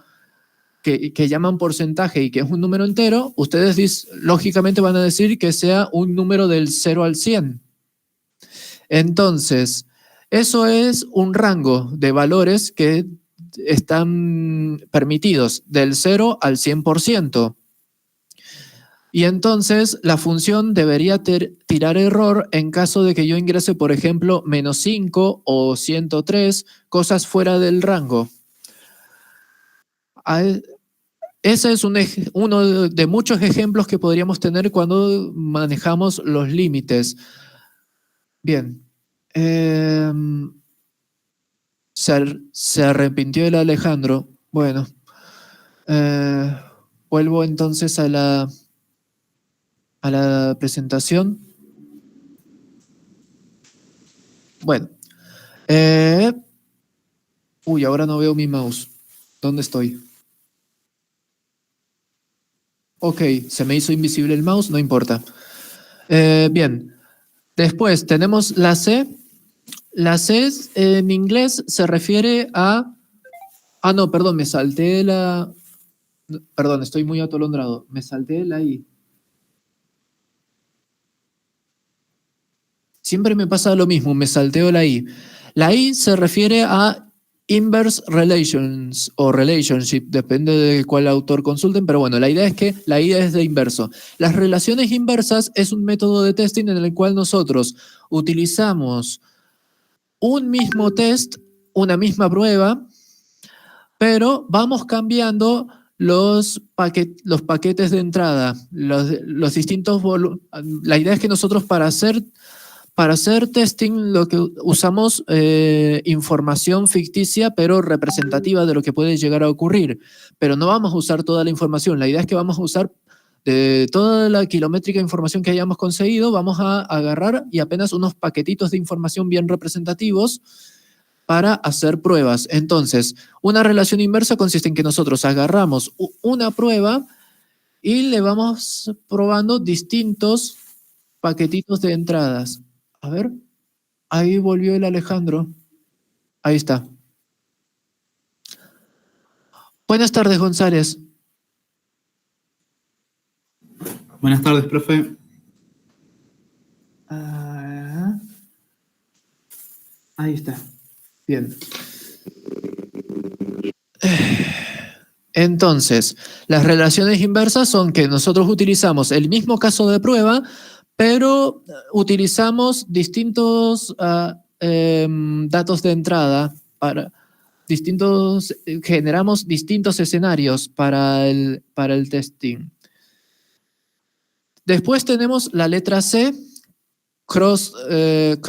que llaman porcentaje y que es un número entero, ustedes lógicamente van a decir que sea un número del 0 al 100. Entonces, eso es un rango de valores que están permitidos del 0 al 100%. Y entonces la función debería tirar error en caso de que yo ingrese, por ejemplo, -5 o 103, cosas fuera del rango. Ese es uno de muchos ejemplos que podríamos tener cuando manejamos los límites. Bien. Se arrepintió el Alejandro. Bueno. Vuelvo entonces a la presentación. Bueno. Uy, ahora no veo mi mouse. ¿Dónde estoy? Ok, se me hizo invisible el mouse, no importa. Bien. Después tenemos la C. La C en inglés se refiere a... Ah, no, perdón, me salté la... Perdón, estoy muy atolondrado. Me salté la I. Siempre me pasa lo mismo, me salteo la I. La I se refiere a inverse relations o relationship, depende de cuál autor consulten, pero bueno, la idea es que la I es de inverso. Las relaciones inversas es un método de testing en el cual nosotros utilizamos un mismo test, una misma prueba, pero vamos cambiando los paquetes de entrada, los distintos la idea es que nosotros para hacer testing lo que usamos información ficticia pero representativa de lo que puede llegar a ocurrir, pero no vamos a usar toda la información, la idea es que vamos a usar de toda la kilométrica información que hayamos conseguido, vamos a agarrar y apenas unos paquetitos de información bien representativos para hacer pruebas. Entonces, una relación inversa consiste en que nosotros agarramos una prueba y le vamos probando distintos paquetitos de entradas. A ver, ahí volvió el Alejandro. Ahí está. Buenas tardes, González. Buenas tardes, profe. Ahí está. Bien. Entonces, las relaciones inversas son que nosotros utilizamos el mismo caso de prueba, pero utilizamos distintos datos de entrada para generamos distintos escenarios para el testing. Después tenemos la letra C, cross-testing,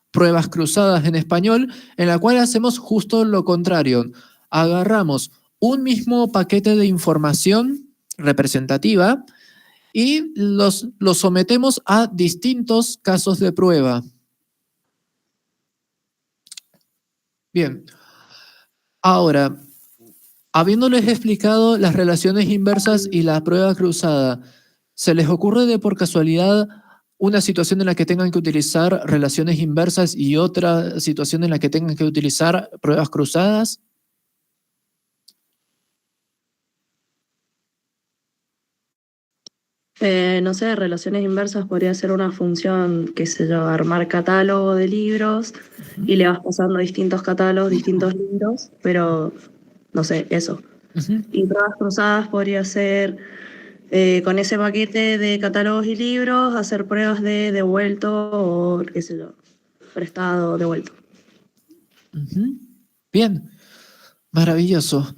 pruebas cruzadas en español, en la cual hacemos justo lo contrario. Agarramos un mismo paquete de información representativa y los sometemos a distintos casos de prueba. Bien. Ahora, habiéndoles explicado las relaciones inversas y la prueba cruzada, ¿se les ocurre de por casualidad una situación en la que tengan que utilizar relaciones inversas y otra situación en la que tengan que utilizar pruebas cruzadas? No sé, relaciones inversas podría ser una función, qué sé yo, armar catálogo de libros y le vas pasando distintos catálogos, distintos libros, pero no sé, eso. Y pruebas cruzadas podría ser con ese paquete de catálogos y libros, hacer pruebas de devuelto o qué sé yo, prestado, devuelto. Bien, maravilloso.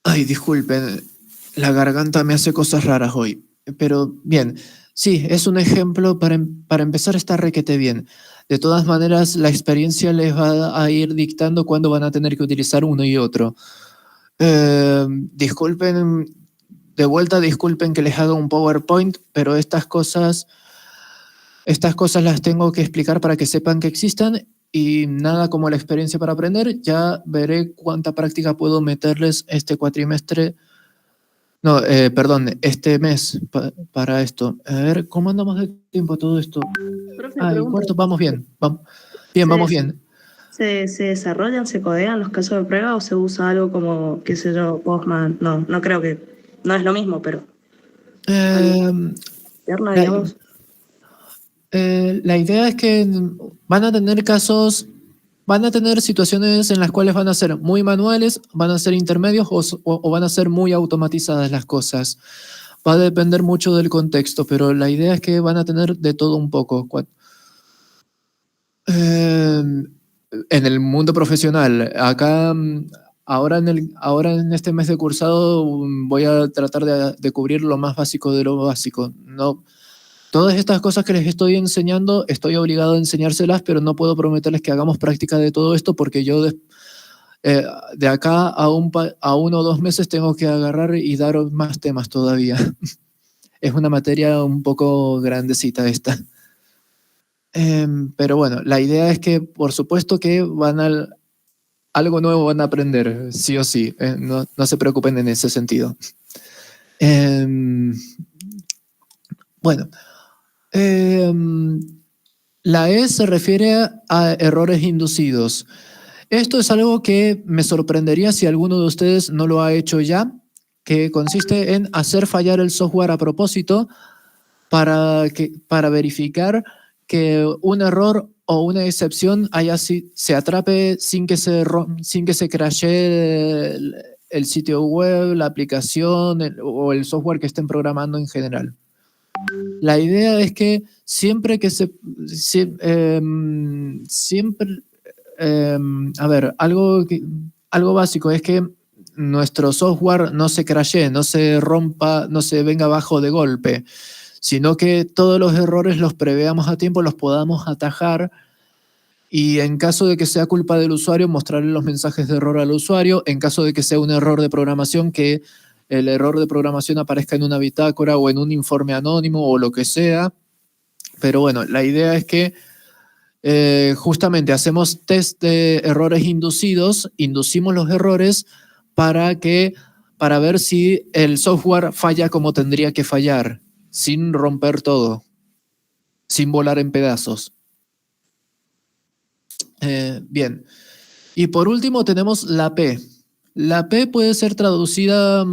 Ay, disculpen, la garganta me hace cosas raras hoy. Pero bien, sí, es un ejemplo para empezar está requete bien. De todas maneras, la experiencia les va a ir dictando cuándo van a tener que utilizar uno y otro. Disculpen, de vuelta disculpen que les haga un PowerPoint, pero estas cosas las tengo que explicar para que sepan que existan y nada como la experiencia para aprender. Ya veré cuánta práctica puedo meterles este cuatrimestre. No, perdón, este mes para esto. A ver, ¿cómo andamos de tiempo todo esto? Profe, Ah, pregunta. cuarto, vamos bien. Vamos bien. ¿Se desarrollan, se codean los casos de prueba o se usa algo como, qué sé yo, Postman? No creo que, no es lo mismo, pero interna, digamos. La idea es que van a tener casos van a tener situaciones en las cuales van a ser muy manuales, van a ser intermedios o van a ser muy automatizadas las cosas. Va a depender mucho del contexto, pero la idea es que van a tener de todo un poco. En el mundo profesional, acá, ahora en este mes de cursado, voy a tratar de cubrir lo más básico de lo básico. No, todas estas cosas que les estoy enseñando, estoy obligado a enseñárselas, pero no puedo prometerles que hagamos práctica de todo esto porque yo de acá a 1 o 2 meses tengo que agarrar y dar más temas todavía. Es una materia un poco grandecita esta. Pero bueno, la idea es que por supuesto que algo nuevo van a aprender, sí o sí. No se preocupen en ese sentido. Bueno, la E se refiere a errores inducidos. Esto es algo que me sorprendería si alguno de ustedes no lo ha hecho ya, que consiste en hacer fallar el software a propósito para verificar que un error o una excepción se atrape sin que se crashee el sitio web, la aplicación o el software que estén programando en general. La idea es que siempre que algo básico es que nuestro software no se crashee, no se rompa, no se venga abajo de golpe, sino que todos los errores los preveamos a tiempo, los podamos atajar y en caso de que sea culpa del usuario, mostrarle los mensajes de error al usuario. En caso de que sea un error de programación, que el error de programación aparezca en una bitácora o en un informe anónimo o lo que sea. Pero bueno, la idea es que justamente hacemos test de errores inducidos, inducimos los errores para ver si el software falla como tendría que fallar, sin romper todo, sin volar en pedazos. Bien. Y por último tenemos la P. La P puede ser traducida,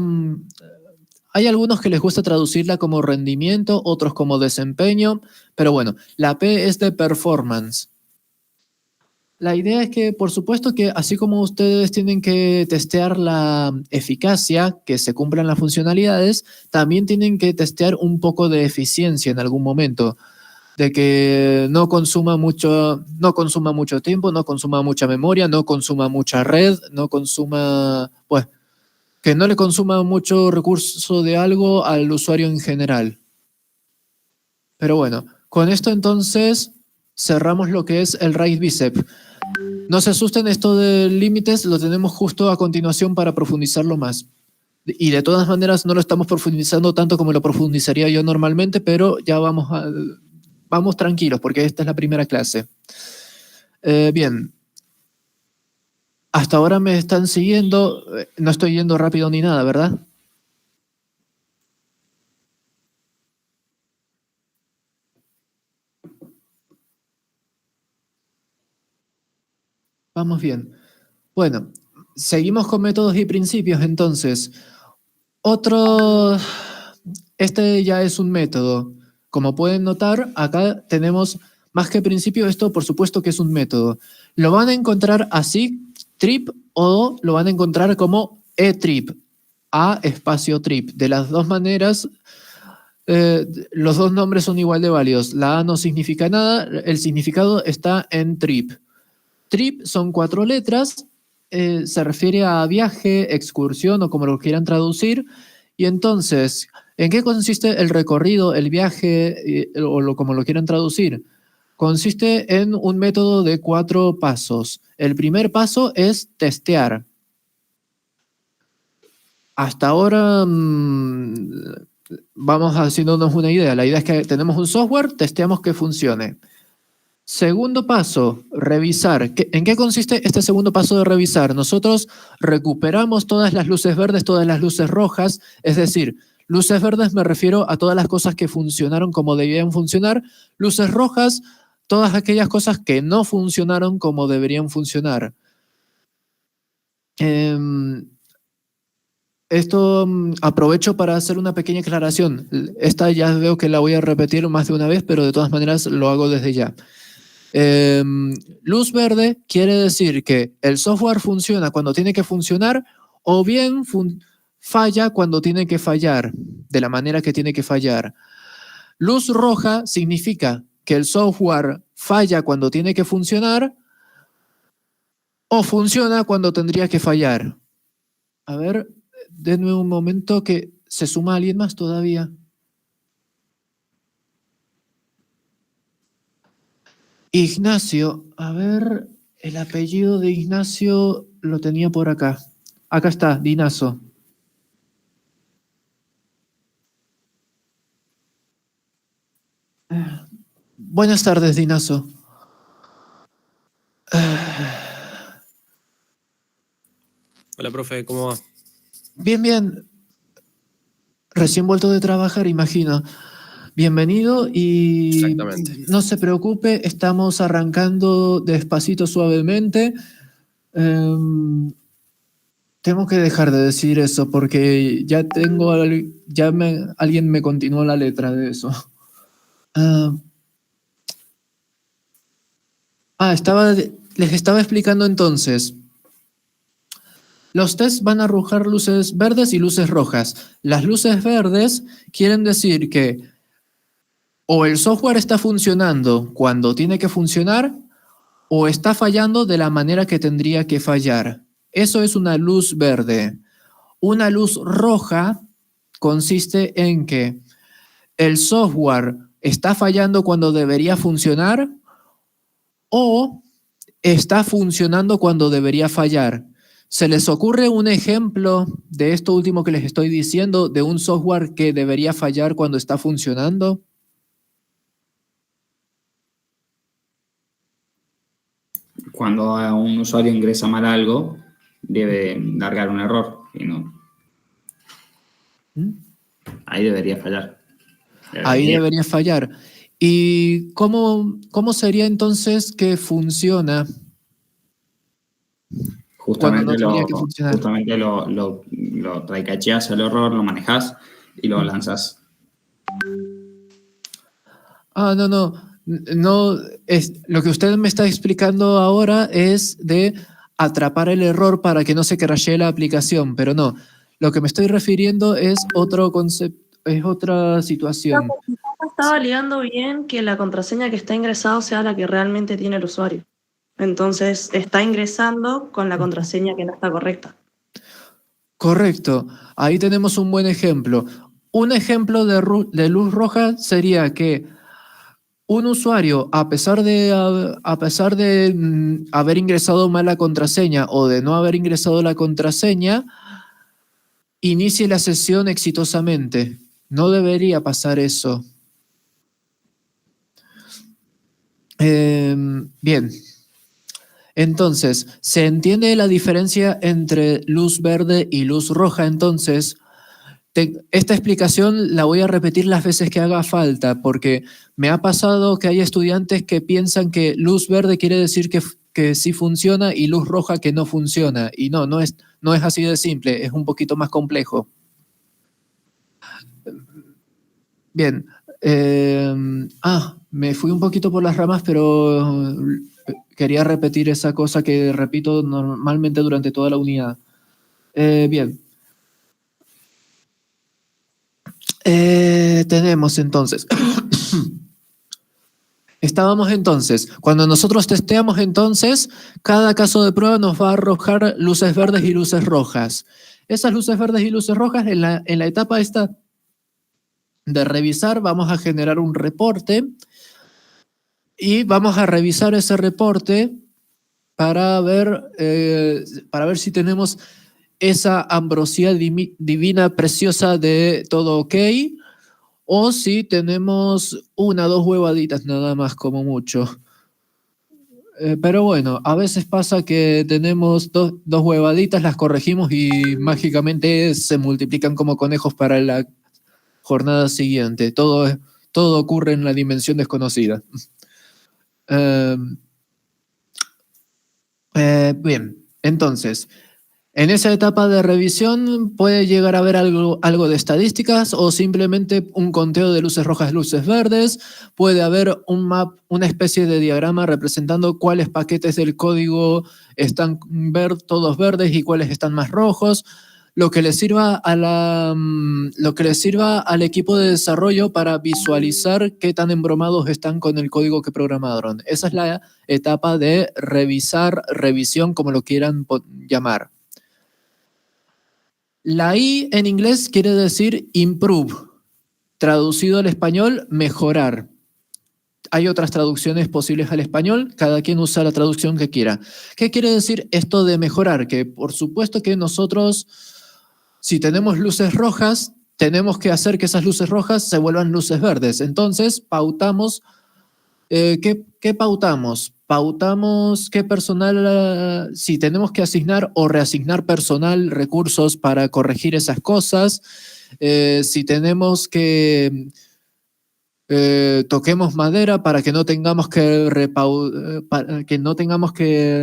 hay algunos que les gusta traducirla como rendimiento, otros como desempeño, pero bueno, la P es de performance. La idea es que, por supuesto que así como ustedes tienen que testear la eficacia, que se cumplan las funcionalidades, también tienen que testear un poco de eficiencia en algún momento, de que no consuma mucho tiempo, no consuma mucha memoria, no consuma mucha red, que no le consuma mucho recurso de algo al usuario en general. Pero bueno, con esto entonces cerramos lo que es el RAID bicep. No se asusten, esto de límites lo tenemos justo a continuación para profundizarlo más. Y de todas maneras no lo estamos profundizando tanto como lo profundizaría yo normalmente, pero ya vamos tranquilos porque esta es la primera clase. Bien. Hasta ahora me están siguiendo. No estoy yendo rápido ni nada, ¿verdad? Vamos bien. Bueno, seguimos con métodos y principios entonces. Este ya es un método. Como pueden notar, acá tenemos más que principio, esto por supuesto que es un método. Lo van a encontrar así, trip, o lo van a encontrar como e-trip, a espacio trip. De las dos maneras, los dos nombres son igual de válidos. La A no significa nada, el significado está en trip. Trip son 4 letras, se refiere a viaje, excursión o como lo quieran traducir. Y entonces, ¿en qué consiste el recorrido, el viaje como lo quieran traducir? Consiste en un método de 4 pasos. El primer paso es testear. Hasta ahora vamos haciéndonos una idea. La idea es que tenemos un software, testeamos que funcione. Segundo paso, revisar. ¿En qué consiste este segundo paso de revisar? Nosotros recuperamos todas las luces verdes, todas las luces rojas, es decir, luces verdes me refiero a todas las cosas que funcionaron como debían funcionar, luces rojas, todas aquellas cosas que no funcionaron como deberían funcionar. Esto aprovecho para hacer una pequeña aclaración. Esta ya veo que la voy a repetir más de una vez, pero de todas maneras lo hago desde ya. Luz verde quiere decir que el software funciona cuando tiene que funcionar o bien falla cuando tiene que fallar, de la manera que tiene que fallar. Luz roja significa que el software falla cuando tiene que funcionar o funciona cuando tendría que fallar. A ver, denme un momento que se suma alguien más todavía. Ignacio, a ver, el apellido de Ignacio lo tenía por acá. Acá está, Dinazo. Buenas tardes, Dinazo. Hola, profe, ¿cómo va? Bien, bien. Recién vuelto de trabajar, imagino. Bienvenido y Exactamente. no se preocupe, estamos arrancando despacito, suavemente. Tengo que dejar de decir eso porque ya alguien me continuó la letra de eso. Les estaba explicando entonces. Los tests van a arrojar luces verdes y luces rojas. Las luces verdes quieren decir que o el software está funcionando cuando tiene que funcionar o está fallando de la manera que tendría que fallar. Eso es una luz verde. Una luz roja consiste en que el software está fallando cuando debería funcionar o está funcionando cuando debería fallar. ¿Se les ocurre un ejemplo de esto último que les estoy diciendo, de un software que debería fallar cuando está funcionando? Cuando un usuario ingresa mal algo, debe largar un error. Y no. Ahí debería fallar. Ahí debería fallar. ¿Y cómo sería entonces que funciona cuando no tendría que funcionar? Justamente lo try-cacheas el error, lo manejas y lo lanzas. No, lo que usted me está explicando ahora es de atrapar el error para que no se crashee la aplicación, pero no. Lo que me estoy refiriendo es otro concepto, es otra situación. No está validando bien que la contraseña que está ingresado sea la que realmente tiene el usuario. Entonces está ingresando con la contraseña que no está correcta. Correcto. Ahí tenemos un buen ejemplo. Un ejemplo de luz roja sería que un usuario, a pesar de haber ingresado mal la contraseña o de no haber ingresado la contraseña, inicie la sesión exitosamente. No debería pasar eso. Bien. Entonces, ¿se entiende la diferencia entre luz verde y luz roja? Entonces, esta explicación la voy a repetir las veces que haga falta, porque me ha pasado que hay estudiantes que piensan que luz verde quiere decir que sí funciona y luz roja que no funciona. Y no es así de simple, es un poquito más complejo. Bien. Me fui un poquito por las ramas, pero quería repetir esa cosa que repito normalmente durante toda la unidad. Bien. Tenemos entonces. Estábamos entonces. Cuando nosotros testeamos entonces, cada caso de prueba nos va a arrojar luces verdes y luces rojas. Esas luces verdes y luces rojas en la etapa esta de revisar vamos a generar un reporte y vamos a revisar ese reporte para ver si tenemos esa ambrosía divina preciosa de todo ok, o si tenemos 1 o 2 huevaditas nada más como mucho. Pero bueno, a veces pasa que tenemos dos huevaditas, las corregimos y mágicamente se multiplican como conejos para la jornada siguiente. Todo ocurre en la dimensión desconocida. Bien, entonces, En esa etapa de revisión puede llegar a haber algo de estadísticas o simplemente un conteo de luces rojas, luces verdes. Puede haber una especie de diagrama representando cuáles paquetes del código están todos verdes y cuáles están más rojos. Lo que le sirva al equipo de desarrollo para visualizar qué tan embromados están con el código que programaron. Esa es la etapa de revisión, como lo quieran llamar. La I en inglés quiere decir improve, traducido al español, mejorar. Hay otras traducciones posibles al español, cada quien usa la traducción que quiera. ¿Qué quiere decir esto de mejorar? Que por supuesto que nosotros, si tenemos luces rojas, tenemos que hacer que esas luces rojas se vuelvan luces verdes. Entonces, pautamos. ¿Qué pautamos? Pautamos qué personal, si tenemos que asignar o reasignar personal, recursos para corregir esas cosas, si tenemos que toquemos madera para que no tengamos que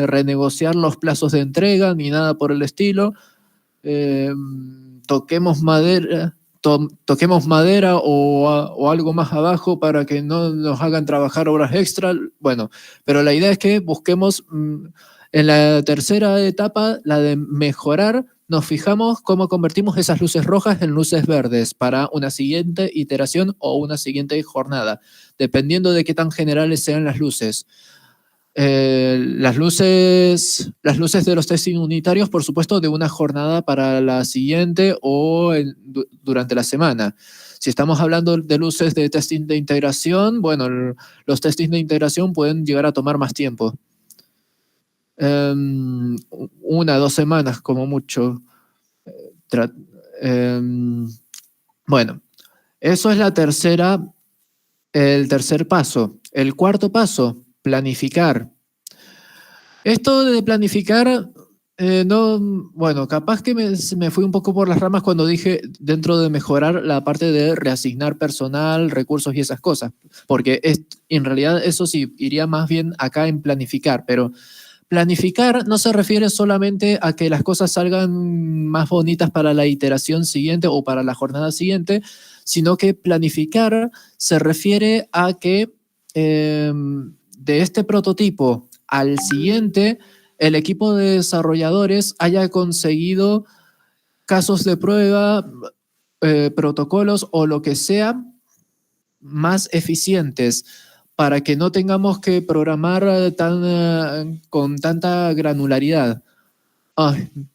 renegociar los plazos de entrega ni nada por el estilo. Toquemos madera o algo más abajo para que no nos hagan trabajar horas extra. Bueno, pero la idea es que busquemos en la tercera etapa, la de mejorar, nos fijamos cómo convertimos esas luces rojas en luces verdes para una siguiente iteración o una siguiente jornada, dependiendo de qué tan generales sean las luces. Las luces de los testing unitarios, por supuesto, de una jornada para la siguiente o durante la semana. Si estamos hablando de luces de testing de integración, bueno, los testings de integración pueden llegar a tomar más tiempo. 1 o 2 semanas como mucho. Bueno, eso es el tercer paso. El cuarto paso, planificar. Esto de planificar, bueno, capaz que me fui un poco por las ramas cuando dije dentro de mejorar la parte de reasignar personal, recursos y esas cosas, porque en realidad eso sí, iría más bien acá en planificar, pero planificar no se refiere solamente a que las cosas salgan más bonitas para la iteración siguiente o para la jornada siguiente, sino que planificar se refiere a que de este prototipo al siguiente, el equipo de desarrolladores haya conseguido casos de prueba, protocolos o lo que sea más eficientes para que no tengamos que programar con tanta granularidad.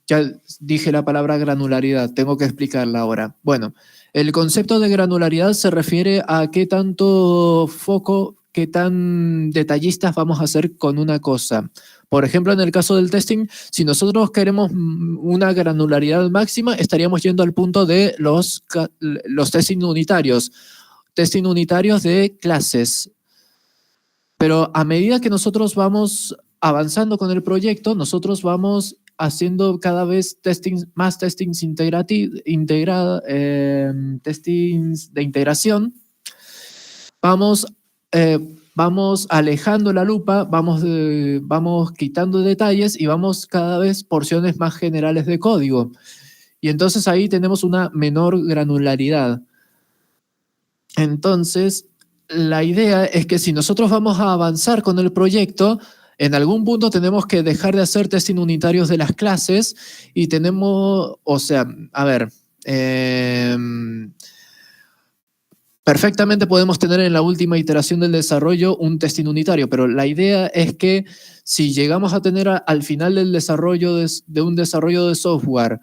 Ya dije la palabra granularidad, tengo que explicarla ahora. Bueno, el concepto de granularidad se refiere a qué tanto foco, qué tan detallistas vamos a hacer con una cosa. Por ejemplo, en el caso del testing, si nosotros queremos una granularidad máxima, estaríamos yendo al punto de los testing unitarios de clases. Pero a medida que nosotros vamos avanzando con el proyecto, nosotros vamos haciendo cada vez más testings testings de integración. Vamos alejando la lupa, vamos quitando detalles y vamos cada vez porciones más generales de código. Y entonces ahí tenemos una menor granularidad. Entonces, la idea es que si nosotros vamos a avanzar con el proyecto, en algún punto tenemos que dejar de hacer testing unitarios de las clases y tenemos, o sea, a ver, perfectamente podemos tener en la última iteración del desarrollo un testing unitario, pero la idea es que si llegamos a tener al final del desarrollo de un desarrollo de software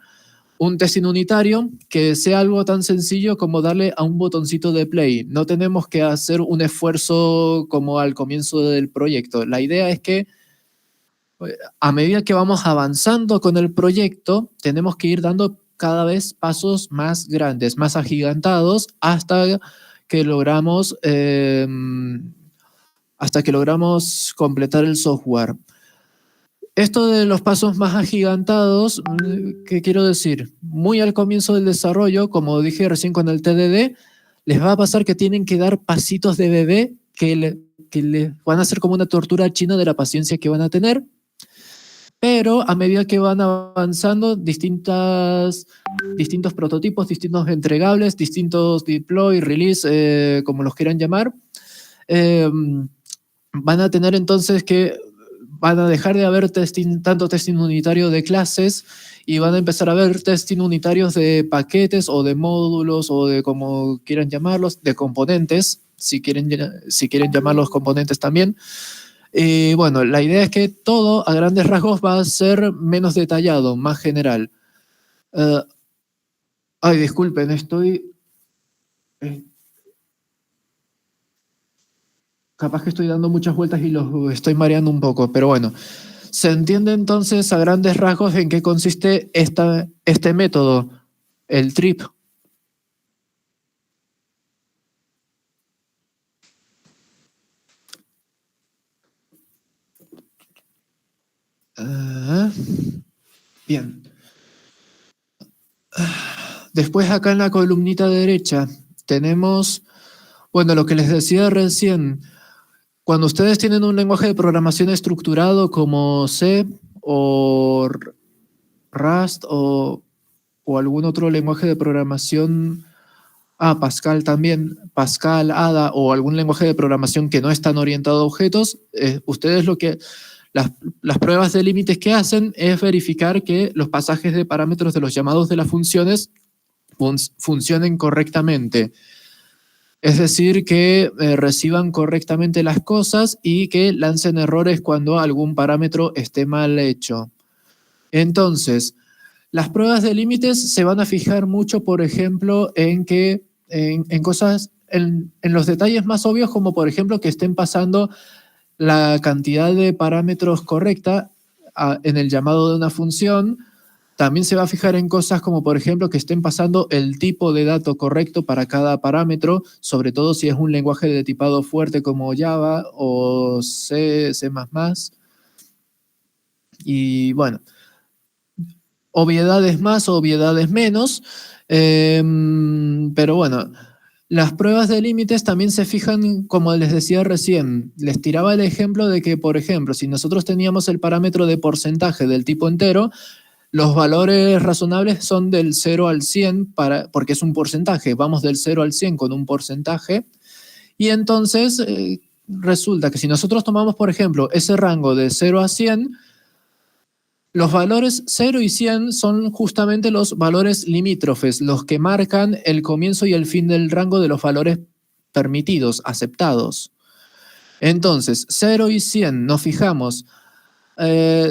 un testing unitario, que sea algo tan sencillo como darle a un botoncito de play. No tenemos que hacer un esfuerzo como al comienzo del proyecto. La idea es que a medida que vamos avanzando con el proyecto, tenemos que ir dando cada vez pasos más grandes, más agigantados, hasta que logramos completar el software. Esto de los pasos más agigantados, ¿qué quiero decir? Muy al comienzo del desarrollo, como dije recién con el TDD, les va a pasar que tienen que dar pasitos de bebé que les van a hacer como una tortura china de la paciencia que van a tener. pero a medida que van avanzando, distintos prototipos, distintos entregables, distintos deploy, release, como los quieran llamar, van a tener entonces que van a dejar de haber tanto testing unitario de clases y van a empezar a haber testing unitarios de paquetes o de módulos o de como quieran llamarlos, de componentes, si quieren llamarlos componentes también. Bueno, la idea es que todo a grandes rasgos va a ser menos detallado, más general. Ay, disculpen, capaz que estoy dando muchas vueltas y los estoy mareando un poco, pero bueno. Se entiende entonces a grandes rasgos en qué consiste este método, el TRIP. Bien. Después acá en la columnita derecha tenemos, bueno, lo que les decía recién. Cuando ustedes tienen un lenguaje de programación estructurado como C o Rust o algún otro lenguaje de programación, Pascal también, Pascal, Ada o algún lenguaje de programación que no es tan orientado a objetos, ustedes las pruebas de límites que hacen es verificar que los pasajes de parámetros de los llamados de las funciones funcionen correctamente. Es decir, que reciban correctamente las cosas y que lancen errores cuando algún parámetro esté mal hecho. Entonces, las pruebas de límites se van a fijar mucho, por ejemplo, en cosas, en los detalles más obvios, como por ejemplo que estén pasando la cantidad de parámetros correcta en el llamado de una función. También se va a fijar en cosas como, por ejemplo, que estén pasando el tipo de dato correcto para cada parámetro, sobre todo si es un lenguaje de tipado fuerte como Java o C, C++. Y bueno, obviedades más, obviedades menos, pero bueno, las pruebas de límites también se fijan, como les decía recién, les tiraba el ejemplo de que, por ejemplo, si nosotros teníamos el parámetro de porcentaje del tipo entero, los valores razonables son del 0 al 100, porque es un porcentaje. Vamos del 0 al 100 con un porcentaje. Y entonces resulta que si nosotros tomamos, por ejemplo, ese rango de 0 a 100, los valores 0 y 100 son justamente los valores limítrofes, los que marcan el comienzo y el fin del rango de los valores permitidos, aceptados. Entonces, 0 y 100 nos fijamos.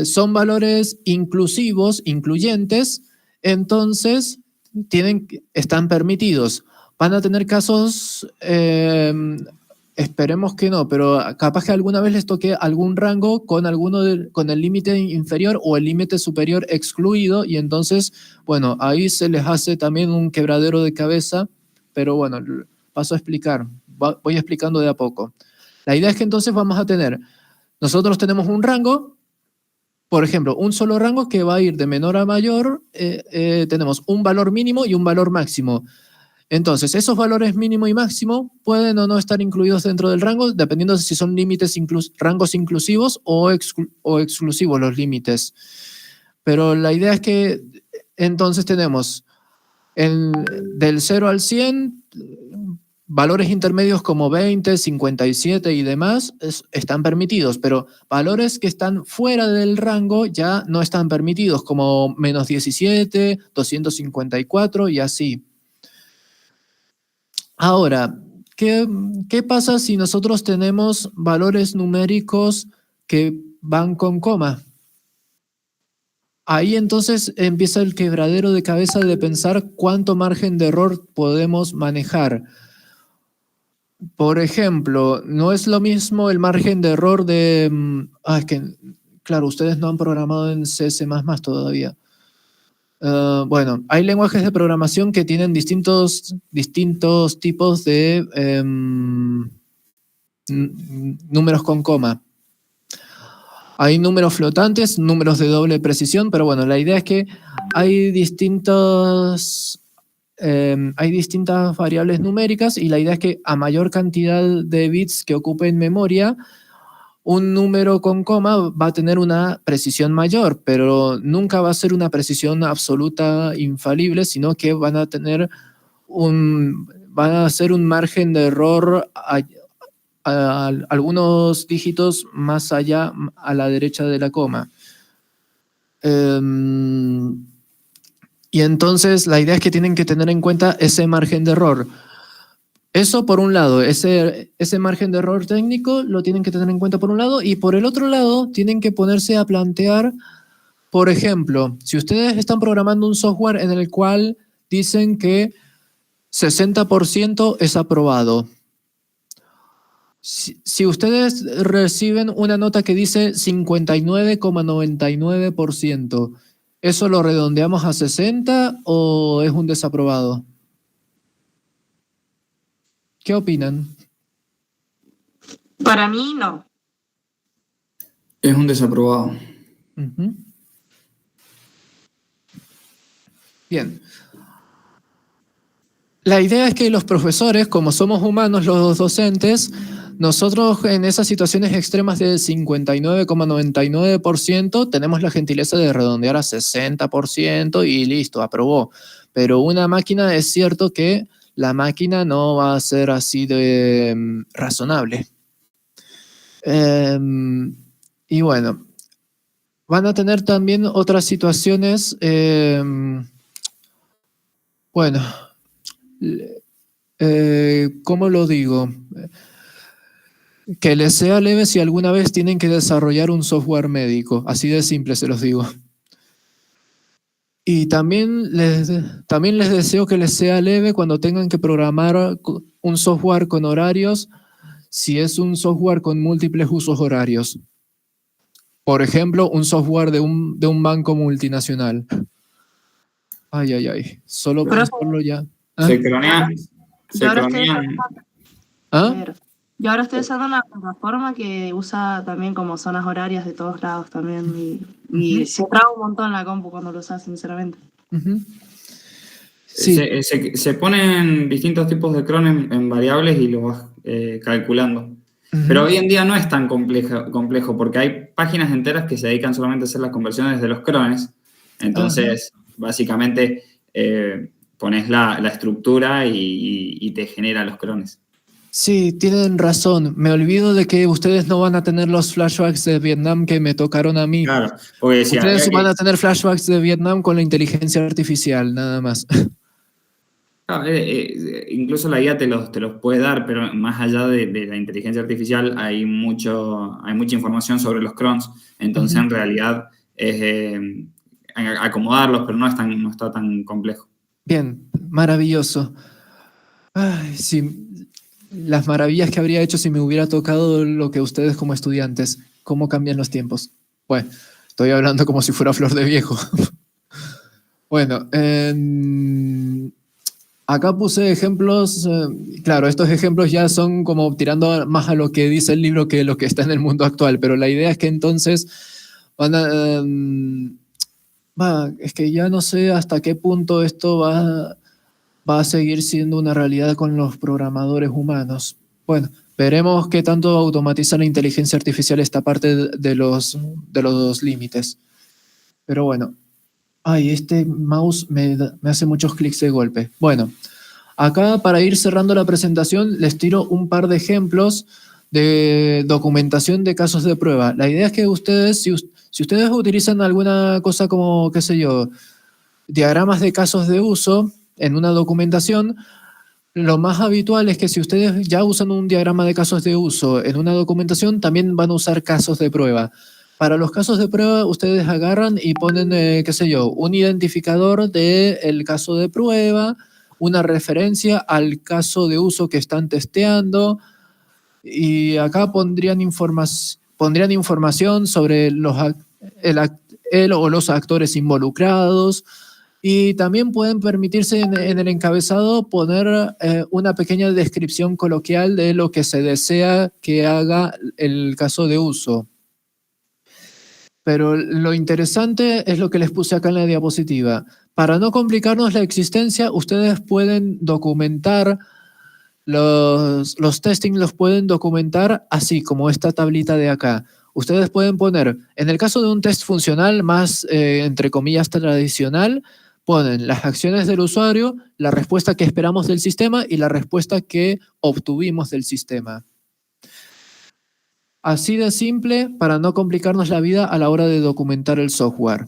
Son valores inclusivos, incluyentes, entonces están permitidos. Van a tener casos, esperemos que no, pero capaz que alguna vez les toque algún rango con el límite inferior o el límite superior excluido, y entonces, bueno, ahí se les hace también un quebradero de cabeza, pero bueno, paso a explicar, voy explicando de a poco. La idea es que entonces vamos a nosotros tenemos un rango. Por ejemplo, un solo rango que va a ir de menor a mayor, tenemos un valor mínimo y un valor máximo. Entonces, esos valores mínimo y máximo pueden o no estar incluidos dentro del rango, dependiendo de si son rangos inclusivos o exclusivos los límites. Pero la idea es que entonces tenemos del 0 al 100, valores intermedios como 20, 57 y demás están permitidos, pero valores que están fuera del rango ya no están permitidos, como menos 17, 254 y así. Ahora, ¿qué pasa si nosotros tenemos valores numéricos que van con coma? Ahí entonces empieza el quebradero de cabeza de pensar cuánto margen de error podemos manejar. Por ejemplo, no es lo mismo el margen de error de... es que, claro, ustedes no han programado en C++ todavía. Bueno, hay lenguajes de programación que tienen distintos tipos de números con coma. Hay números flotantes, números de doble precisión, pero bueno, la idea es que hay distintas variables numéricas y la idea es que a mayor cantidad de bits que ocupe en memoria, un número con coma va a tener una precisión mayor, pero nunca va a ser una precisión absoluta infalible, sino que van a tener van a hacer un margen de error a algunos dígitos más allá, a la derecha de la coma. Y entonces la idea es que tienen que tener en cuenta ese margen de error. Eso por un lado, ese margen de error técnico lo tienen que tener en cuenta por un lado, y por el otro lado tienen que ponerse a plantear, por ejemplo, si ustedes están programando un software en el cual dicen que 60% es aprobado. Si ustedes reciben una nota que dice 59,99%, ¿eso lo redondeamos a 60 o es un desaprobado? ¿Qué opinan? Para mí, no. Es un desaprobado. Ujú. Bien. La idea es que los profesores, como somos humanos los docentes, nosotros en esas situaciones extremas de 59,99% tenemos la gentileza de redondear a 60% y listo, aprobó. Pero una máquina, es cierto que la máquina no va a ser así de razonable. Y bueno, van a tener también otras situaciones, bueno, ¿cómo lo digo? Que les sea leve si alguna vez tienen que desarrollar un software médico, así de simple se los digo. Y también les deseo que les sea leve cuando tengan que programar un software con horarios, si es un software con múltiples usos horarios. Por ejemplo, un software de un banco multinacional. Ay, ay, ay. Solo Pero- pensarlo ya. ¿Ah? Se cronean. Yo ahora estoy ¿Ah? Yo ahora estoy usando una plataforma que usa también como zonas horarias de todos lados también y se traba un montón la compu cuando lo usas, sinceramente. Ujú. Sí. Se ponen distintos tipos de cron en variables y lo vas calculando. Ujú. Pero hoy en día no es tan complejo porque hay páginas enteras que se dedican solamente a hacer las conversiones de los crones. Entonces, básicamente, pones la estructura y te genera los crones. Sí, tienen razón. Me olvido de que ustedes no van a tener los flashbacks de Vietnam que me tocaron a mí. Claro, porque si Ustedes había van que- a tener flashbacks de Vietnam con la inteligencia artificial, nada más. Claro, incluso la guía te los puede dar, pero más allá de la inteligencia artificial hay mucha información sobre los crons. Entonces, Ujú. en realidad, es acomodarlos, pero no está tan complejo. Bien, maravilloso. Ay, sí, las maravillas que habría hecho si me hubiera tocado lo que ustedes como estudiantes. ¿Cómo cambian los tiempos? Bueno, estoy hablando como si fuera flor de viejo. Bueno, acá puse ejemplos. Claro, estos ejemplos ya son como tirando más a lo que dice el libro que lo que está en el mundo actual, pero la idea es que entonces van a... es que ya no sé hasta qué punto esto va a seguir siendo una realidad con los programadores humanos. Bueno, veremos qué tanto automatiza la inteligencia artificial esta parte de los límites. Pero bueno, ay, este mouse me hace muchos clics de golpe. Bueno, acá para ir cerrando la presentación les tiro un par de ejemplos de documentación de casos de prueba. La idea es que ustedes, si ustedes utilizan alguna cosa como, qué sé yo, diagramas de casos de uso en una documentación, lo más habitual es que si ustedes ya usan un diagrama de casos de uso en una documentación, también van a usar casos de prueba. Para los casos de prueba, ustedes agarran y ponen, qué sé yo, un identificador del caso de prueba, una referencia al caso de uso que están testeando, y acá pondrían información sobre el o los actores involucrados, y también pueden permitirse en el encabezado poner una pequeña descripción coloquial de lo que se desea que haga el caso de uso. Pero lo interesante es lo que les puse acá en la diapositiva. Para no complicarnos la existencia, ustedes pueden documentar Los testing los pueden documentar así como esta tablita de acá. Ustedes pueden poner, en el caso de un test funcional más, entre comillas, tradicional, ponen las acciones del usuario, la respuesta que esperamos del sistema y la respuesta que obtuvimos del sistema. Así de simple para no complicarnos la vida a la hora de documentar el software.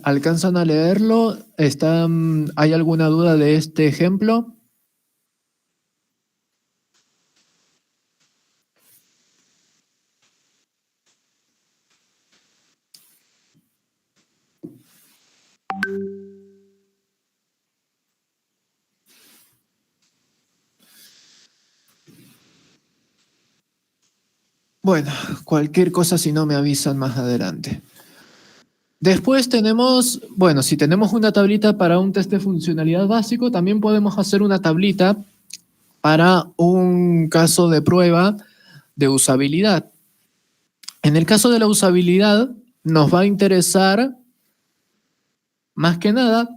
¿Alcanzan a leerlo? ¿Hay alguna duda de este ejemplo? Bueno, cualquier cosa si no me avisan más adelante. Después tenemos, bueno, si tenemos una tablita para un test de funcionalidad básico, también podemos hacer una tablita para un caso de prueba de usabilidad. En el caso de la usabilidad, nos va a interesar, más que nada,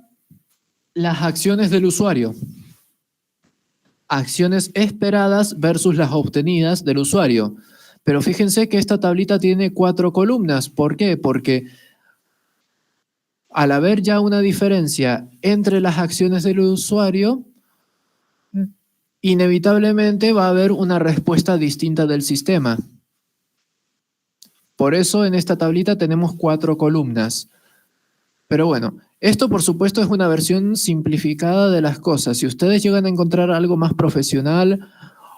las acciones del usuario. Acciones esperadas versus las obtenidas del usuario. Pero fíjense que esta tablita tiene 4 columnas. ¿Por qué? Porque al haber ya una diferencia entre las acciones del usuario, inevitablemente va a haber una respuesta distinta del sistema. Por eso en esta tablita tenemos 4 columnas. Pero bueno, esto por supuesto es una versión simplificada de las cosas. Si ustedes llegan a encontrar algo más profesional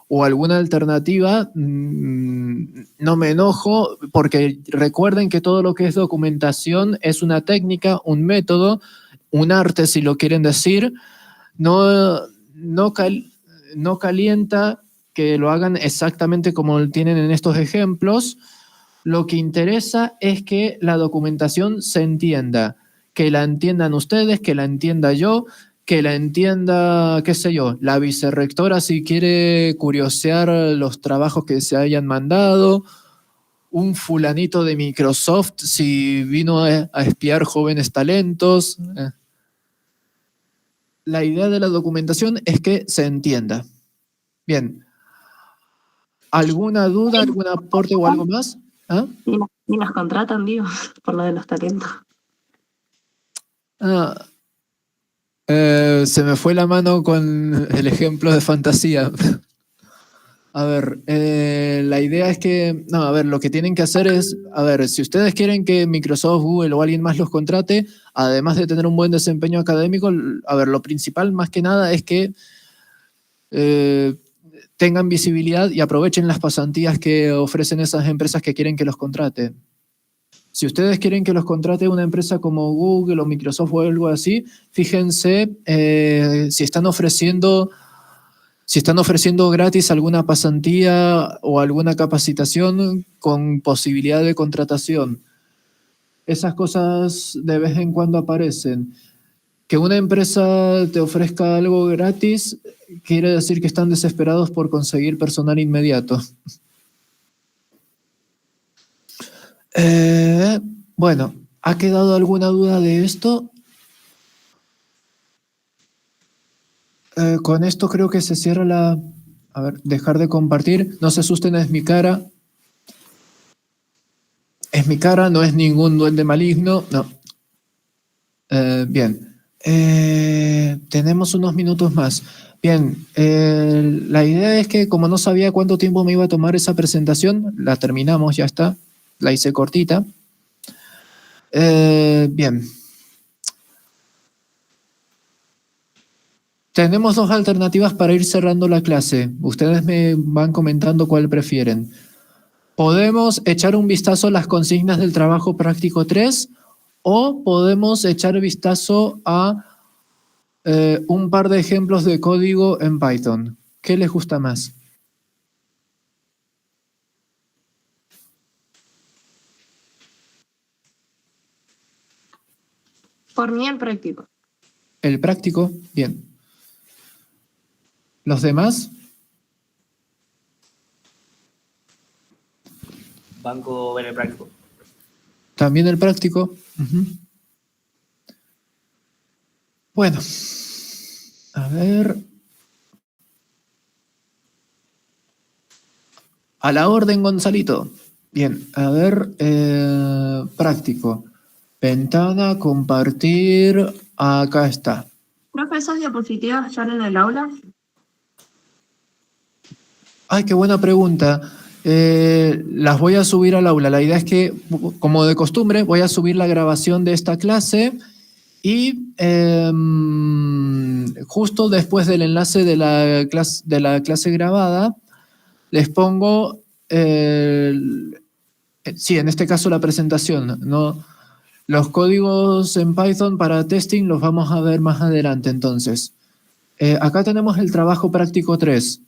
o alguna alternativa, no me enojo, porque recuerden que todo lo que es documentación es una técnica, un método, un arte, si lo quieren decir. No calienta que lo hagan exactamente como lo tienen en estos ejemplos. Lo que interesa es que la documentación se entienda, que la entiendan ustedes, que la entienda yo, que la entienda, qué sé yo, la vicerrectora si quiere curiosear los trabajos que se hayan mandado, un fulanito de Microsoft si vino a espiar jóvenes talentos. La idea de la documentación es que se entienda. Bien. ¿Alguna duda, algún aporte o algo más? ¿Ah? Ni nos contratan, digo, por lo de los talentos. Se me fue la mano con el ejemplo de fantasía. A ver, la idea es que, no, a ver, lo que tienen que hacer es, a ver, si ustedes quieren que Microsoft, Google o alguien más los contrate, además de tener un buen desempeño académico, a ver, lo principal más que nada es que tengan visibilidad y aprovechen las pasantías que ofrecen esas empresas que quieren que los contraten. Si ustedes quieren que los contrate una empresa como Google o Microsoft o algo así, fíjense si están ofreciendo gratis alguna pasantía o alguna capacitación con posibilidad de contratación. Esas cosas de vez en cuando aparecen. Que una empresa te ofrezca algo gratis quiere decir que están desesperados por conseguir personal inmediato. Bueno, ¿ha quedado alguna duda de esto? Con esto creo que se cierra la... A ver, dejar de compartir. No se asusten, es mi cara. Es mi cara, no es ningún duende maligno. No. Bien. Tenemos unos minutos más. Bien, la idea es que como no sabía cuánto tiempo me iba a tomar esa presentación, la terminamos, ya está. La hice cortita. Bien. Tenemos 2 alternativas para ir cerrando la clase. Ustedes me van comentando cuál prefieren. Podemos echar un vistazo a las consignas del trabajo práctico 3 o podemos echar vistazo a un par de ejemplos de código en Python. ¿Qué les gusta más? Por mí el práctico. El práctico, bien. ¿Los demás? Banco ver el práctico. También el práctico. Bueno, a ver. A la orden, Gonzalito. Bien, a ver, práctico. Ventana, compartir, acá está. Profe, ¿esas diapositivas están en el aula? Ay, qué buena pregunta. Las voy a subir al aula. La idea es que, como de costumbre, voy a subir la grabación de esta clase y justo después del enlace de la clase grabada, les pongo, sí, en este caso la presentación, ¿no? Los códigos en Python para testing los vamos a ver más adelante, entonces. Acá tenemos el trabajo práctico 3.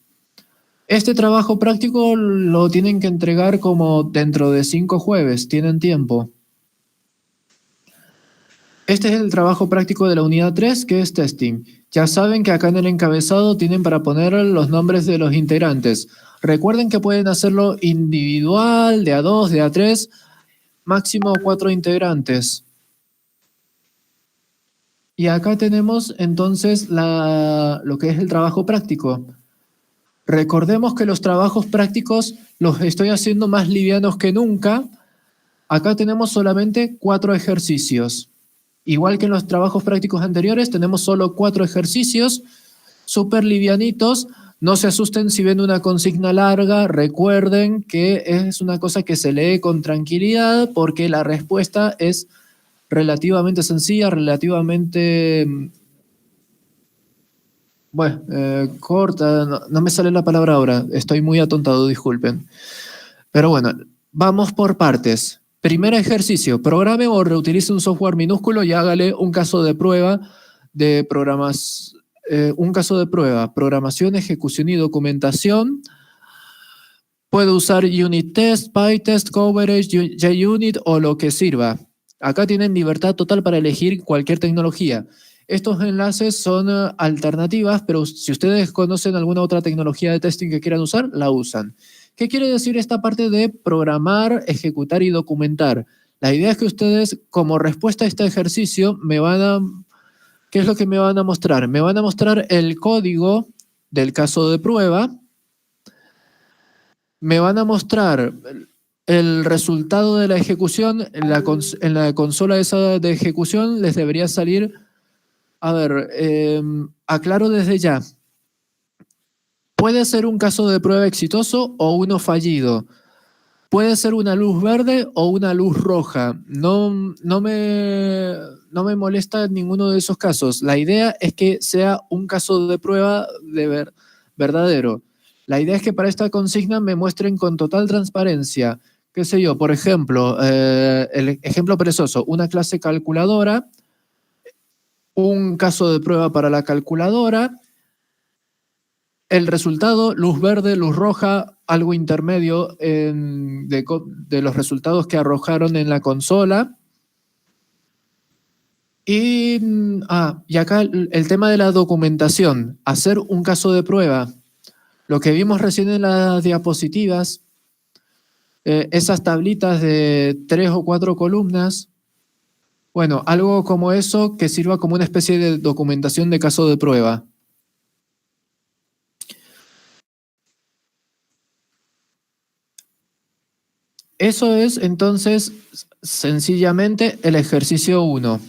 Este trabajo práctico lo tienen que entregar como dentro de 5 jueves, tienen tiempo. Este es el trabajo práctico de la unidad 3, que es testing. Ya saben que acá en el encabezado tienen para poner los nombres de los integrantes. Recuerden que pueden hacerlo individual, de A2, de A3, máximo 4 integrantes. Y acá tenemos entonces lo que es el trabajo práctico. Recordemos que los trabajos prácticos los estoy haciendo más livianos que nunca. Acá tenemos solamente 4 ejercicios. Igual que en los trabajos prácticos anteriores, tenemos solo 4 ejercicios, súper livianitos. No se asusten si ven una consigna larga, recuerden que es una cosa que se lee con tranquilidad porque la respuesta es relativamente sencilla, relativamente, bueno, corta, no me sale la palabra ahora, estoy muy atontado, disculpen. Pero bueno, vamos por partes. Primer ejercicio, programe o reutilice un software minúsculo y hágale un caso de prueba de programación, ejecución y documentación. Puede usar unit test, PyTest, coverage, JUnit o lo que sirva. Acá tienen libertad total para elegir cualquier tecnología. Estos enlaces son alternativas, pero si ustedes conocen alguna otra tecnología de testing que quieran usar, la usan. ¿Qué quiere decir esta parte de programar, ejecutar y documentar? La idea es que ustedes, como respuesta a este ejercicio, ¿qué es lo que me van a mostrar? Me van a mostrar el código del caso de prueba, me van a mostrar el resultado de la ejecución. En la consola esa de ejecución les debería salir, a ver, aclaro desde ya. Puede ser un caso de prueba exitoso o uno fallido. Puede ser una luz verde o una luz roja. No me molesta ninguno de esos casos. La idea es que sea un caso de prueba verdadero. La idea es que para esta consigna me muestren con total transparencia. Qué sé yo, por ejemplo, el ejemplo perezoso, una clase calculadora, un caso de prueba para la calculadora, el resultado, luz verde, luz roja, algo intermedio de los resultados que arrojaron en la consola. Y acá el tema de la documentación, hacer un caso de prueba. Lo que vimos recién en las diapositivas, esas tablitas de 3 o 4 columnas, bueno, algo como eso que sirva como una especie de documentación de caso de prueba. Eso es entonces sencillamente el ejercicio 1.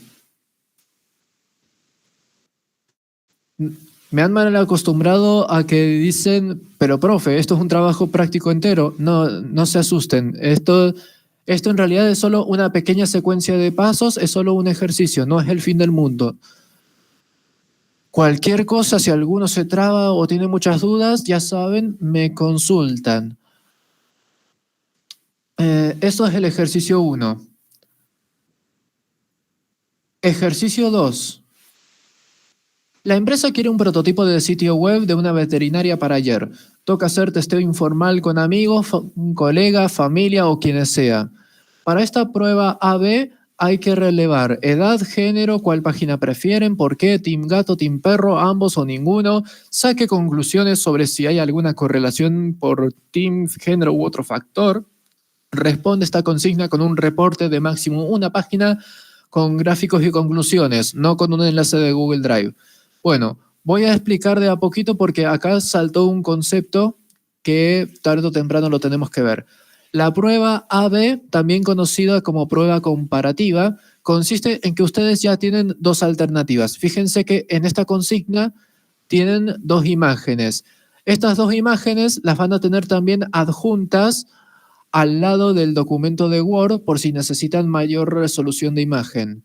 Me han mal acostumbrado a que dicen, pero profe, esto es un trabajo práctico entero. No se asusten. Esto en realidad es solo una pequeña secuencia de pasos, es solo un ejercicio, no es el fin del mundo. Cualquier cosa, si alguno se traba o tiene muchas dudas, ya saben, me consultan. Eso es el ejercicio 1. Ejercicio 2. La empresa quiere un prototipo de sitio web de una veterinaria para ayer. Toca hacer testeo informal con amigos, colegas, familia o quienes sea. Para esta prueba AB hay que relevar edad, género, cuál página prefieren, por qué, team gato, team perro, ambos o ninguno. Saque conclusiones sobre si hay alguna correlación por team, género u otro factor. Responde esta consigna con un reporte de máximo una página con gráficos y conclusiones, no con un enlace de Google Drive. Bueno, voy a explicar de a poquito porque acá saltó un concepto que tarde o temprano lo tenemos que ver. La prueba AB, también conocida como prueba comparativa, consiste en que ustedes ya tienen dos alternativas. Fíjense que en esta consigna tienen dos imágenes. Estas dos imágenes las van a tener también adjuntas al lado del documento de Word por si necesitan mayor resolución de imagen.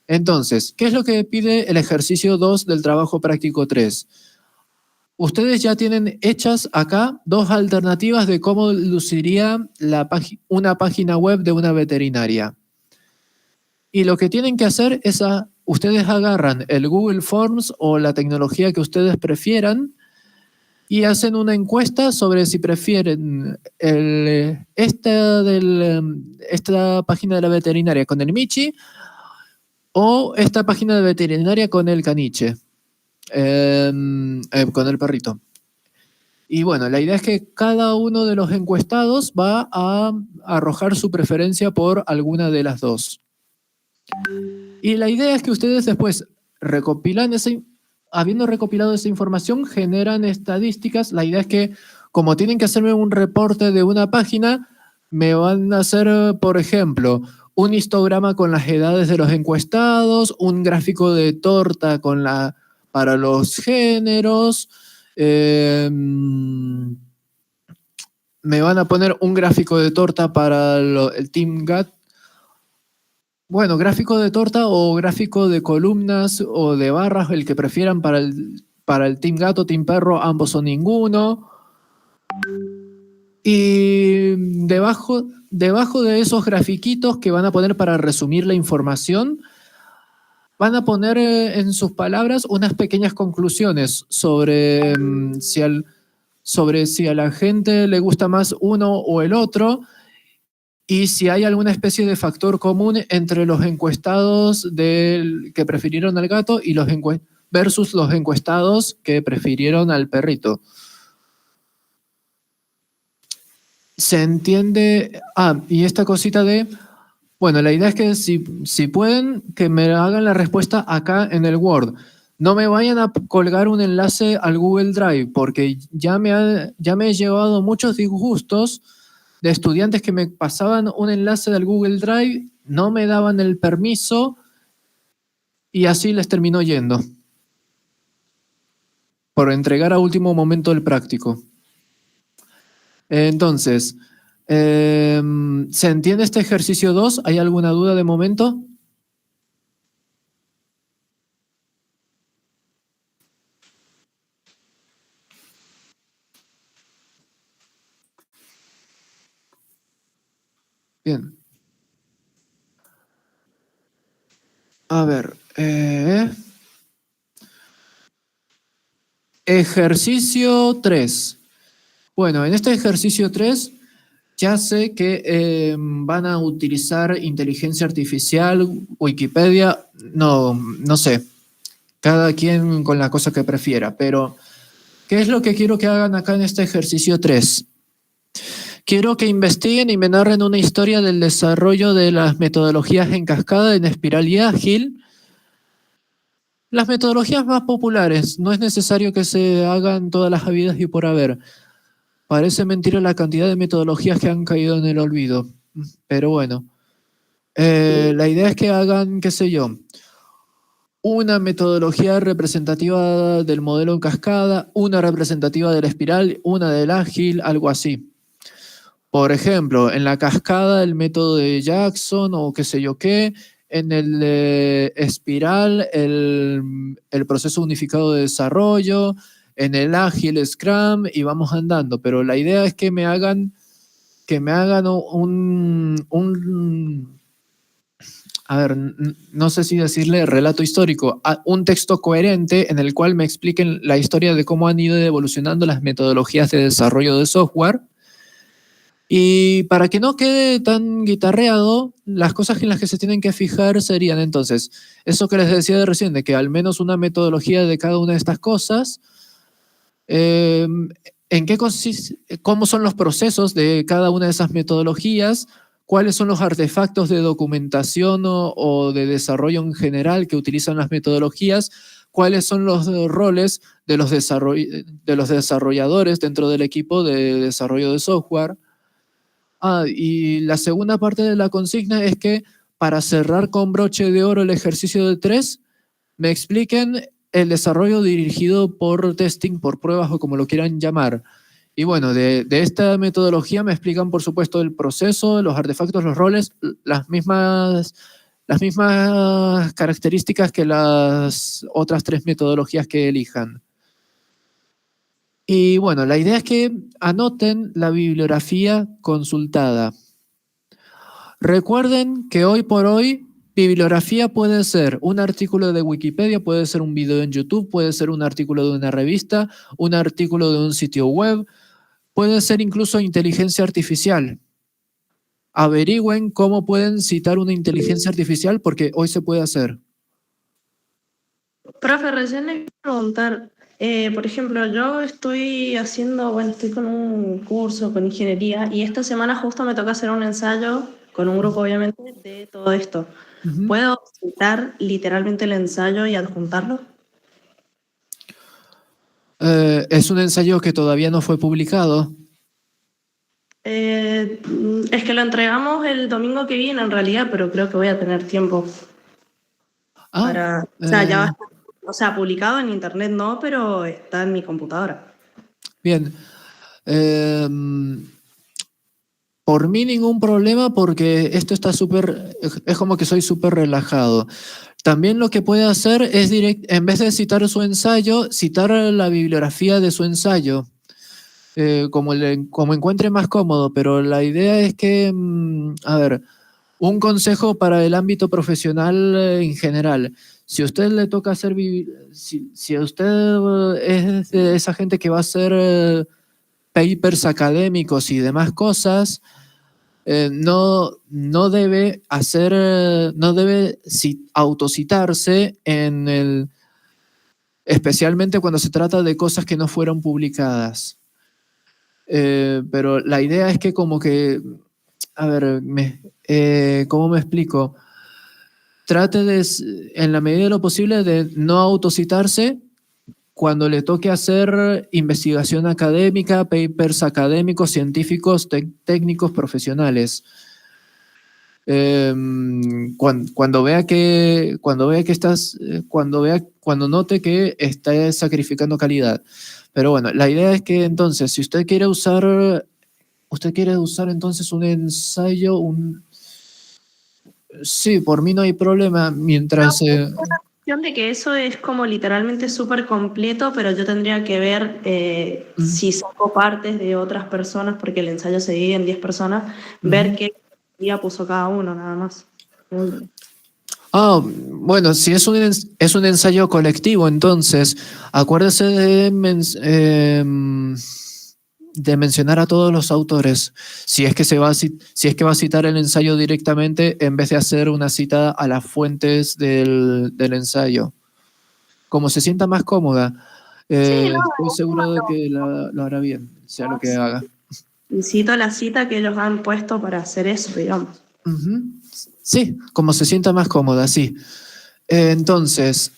Entonces, ¿qué es lo que pide el ejercicio 2 del trabajo práctico 3? Ustedes ya tienen hechas acá dos alternativas de cómo luciría una página web de una veterinaria. Y lo que tienen que hacer es, ustedes agarran el Google Forms o la tecnología que ustedes prefieran y hacen una encuesta sobre si prefieren esta página de la veterinaria con el Michi o esta página de veterinaria con el caniche, con el perrito. Y bueno, la idea es que cada uno de los encuestados va a arrojar su preferencia por alguna de las dos. Y la idea es que ustedes después recopilan habiendo recopilado esa información, generan estadísticas. La idea es que, como tienen que hacerme un reporte de una página, me van a hacer, por ejemplo, un histograma con las edades de los encuestados, un gráfico de torta para los géneros, me van a poner un gráfico de torta para el Team GAT. Bueno, gráfico de torta o gráfico de columnas o de barras, el que prefieran para el Team Gato, Team Perro, ambos o ninguno. Y debajo de esos grafiquitos que van a poner para resumir la información, van a poner en sus palabras unas pequeñas conclusiones sobre si a la gente le gusta más uno o el otro y si hay alguna especie de factor común entre los encuestados que prefirieron al gato y versus los encuestados que prefirieron al perrito. ¿Se entiende? Y esta cosita bueno, la idea es que si pueden, que me hagan la respuesta acá en el Word. No me vayan a colgar un enlace al Google Drive, porque ya me he llevado muchos disgustos de estudiantes que me pasaban un enlace del Google Drive, no me daban el permiso y así les terminó yendo. Por entregar a último momento el práctico. Entonces, ¿se entiende este ejercicio 2? ¿Hay alguna duda de momento? Bien. A ver. Ejercicio 3. Bueno, en este ejercicio 3 ya sé que van a utilizar inteligencia artificial, Wikipedia, no sé, cada quien con la cosa que prefiera, pero ¿qué es lo que quiero que hagan acá en este ejercicio 3? Quiero que investiguen y me narren una historia del desarrollo de las metodologías en cascada, en espiral y ágil. Las metodologías más populares, no es necesario que se hagan todas las habidas y por haber. Parece mentira la cantidad de metodologías que han caído en el olvido. Pero bueno, la idea es que hagan, qué sé yo, una metodología representativa del modelo en cascada, una representativa de la espiral, una del ágil, algo así. Por ejemplo, en la cascada el método de Jackson o qué sé yo qué, en el espiral el proceso unificado de desarrollo, en el ágil Scrum y vamos andando. Pero la idea es que me hagan a ver, no sé si decirle relato histórico, un texto coherente en el cual me expliquen la historia de cómo han ido evolucionando las metodologías de desarrollo de software. Y para que no quede tan guitarreado, las cosas en las que se tienen que fijar serían entonces, eso que les decía de recién, de que al menos una metodología de cada una de estas cosas, en qué consiste, cómo son los procesos de cada una de esas metodologías, cuáles son los artefactos de documentación o de desarrollo en general que utilizan las metodologías, cuáles son los roles de los desarrolladores dentro del equipo de desarrollo de software. Y la segunda parte de la consigna es que para cerrar con broche de oro el ejercicio de 3, me expliquen el desarrollo dirigido por testing, por pruebas o como lo quieran llamar. Y bueno, de esta metodología me explican, por supuesto, el proceso, los artefactos, los roles, las mismas características que las otras 3 metodologías que elijan. Y bueno, la idea es que anoten la bibliografía consultada. Recuerden que hoy por hoy, bibliografía puede ser un artículo de Wikipedia, puede ser un video en YouTube, puede ser un artículo de una revista, un artículo de un sitio web, puede ser incluso inteligencia artificial. Averigüen cómo pueden citar una inteligencia artificial porque hoy se puede hacer. Profe, recién le quiero preguntar, por ejemplo, yo estoy con un curso con ingeniería y esta semana justo me toca hacer un ensayo con un grupo, obviamente, de todo esto. Ujú. ¿Puedo citar literalmente el ensayo y adjuntarlo? Es un ensayo que todavía no fue publicado. Es que lo entregamos el domingo que viene en realidad, pero creo que voy a tener tiempo para... O sea, ya va a estar, o sea, publicado en internet no, pero está en mi computadora. Bien. Por mí ningún problema porque esto está es como que soy súper relajado. También lo que puede hacer es en vez de citar su ensayo, citar la bibliografía de su ensayo. Como encuentre más cómodo, pero la idea es que, a ver, un consejo para el ámbito profesional en general. Si a usted le toca hacer, si a usted es de esa gente que va a hacer papers académicos y demás cosas, no debe autocitarse especialmente cuando se trata de cosas que no fueron publicadas. Pero la idea es que como que, a ver, ¿cómo me explico? Trate en la medida de lo posible, de no autocitarse cuando le toque hacer investigación académica, papers académicos, científicos, técnicos, profesionales. Cuando note que está sacrificando calidad. Pero bueno, la idea es que entonces, si usted quiere usar entonces un ensayo, sí, por mí no hay problema, mientras... De que eso es como literalmente súper completo, pero yo tendría que ver si saco partes de otras personas, porque el ensayo se divide en 10 personas, ver qué día puso cada uno, nada más. Bueno, si es un ensayo colectivo, entonces acuérdese de mencionar a todos los autores. Si es que va a citar el ensayo directamente en vez de hacer una cita a las fuentes del ensayo. Como se sienta más cómoda. Estoy seguro de que lo hará bien, sea lo que haga. Y cito la cita que ellos han puesto para hacer eso, digamos. Sí, como se sienta más cómoda, sí. Entonces,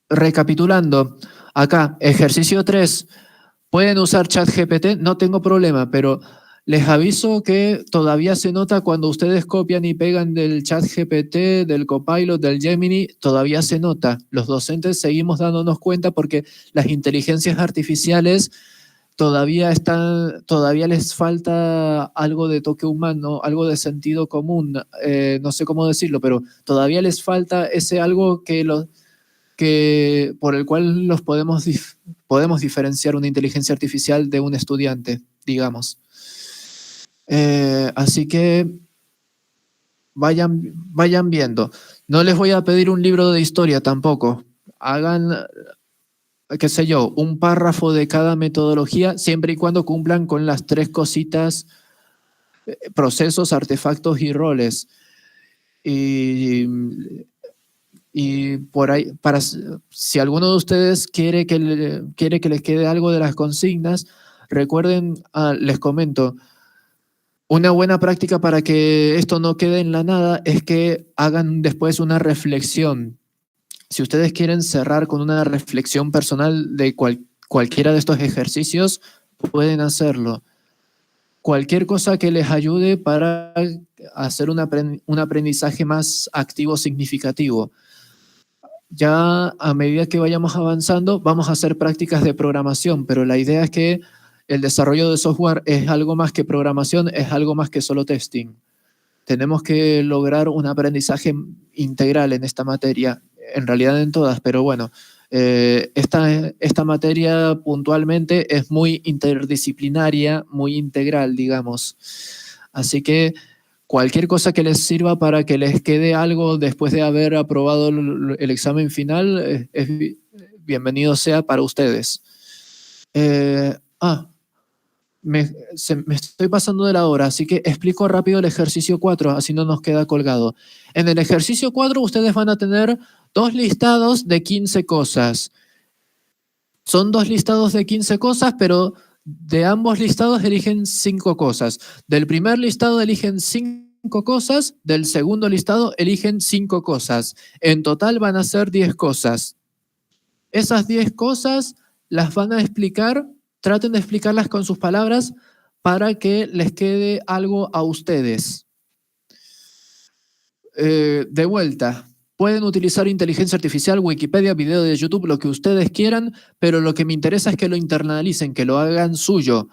recapitulando, acá, ejercicio 3, pueden usar ChatGPT, no tengo problema, pero les aviso que todavía se nota cuando ustedes copian y pegan del ChatGPT, del Copilot, del Gemini, todavía se nota. Los docentes seguimos dándonos cuenta porque las inteligencias artificiales todavía les falta algo de toque humano, algo de sentido común, no sé cómo decirlo, pero todavía les falta ese algo por el cual podemos diferenciar una inteligencia artificial de un estudiante, digamos. Así que vayan viendo. No les voy a pedir un libro de historia tampoco. Hagan, qué sé yo, un párrafo de cada metodología, siempre y cuando cumplan con las 3 cositas: procesos, artefactos y roles. Y por ahí, si alguno de ustedes quiere que les quede algo de las consignas, recuerden, les comento, Una buena práctica para que esto no quede en la nada es que hagan después una reflexión. Si ustedes quieren cerrar con una reflexión personal de cualquiera de estos ejercicios, pueden hacerlo. Cualquier cosa que les ayude para hacer un aprendizaje más activo, significativo. Ya a medida que vayamos avanzando, vamos a hacer prácticas de programación, pero la idea es que el desarrollo de software es algo más que programación, es algo más que solo testing. Tenemos que lograr un aprendizaje integral en esta materia, en realidad en todas, pero bueno, esta materia puntualmente es muy interdisciplinaria, muy integral, digamos. Así que cualquier cosa que les sirva para que les quede algo después de haber aprobado el examen final, bienvenido sea para ustedes. Me estoy pasando de la hora, así que explico rápido el ejercicio 4, así no nos queda colgado. En el ejercicio 4 ustedes van a tener 2 listados de 15 cosas. Son 2 listados de 15 cosas, pero de ambos listados eligen 5 cosas. Del primer listado eligen 5 cosas, del segundo listado eligen 5 cosas. En total van a ser 10 cosas. Esas 10 cosas las van a explicar. Traten de explicarlas con sus palabras para que les quede algo a ustedes. De vuelta, pueden utilizar inteligencia artificial, Wikipedia, video de YouTube, lo que ustedes quieran, pero lo que me interesa es que lo internalicen, que lo hagan suyo,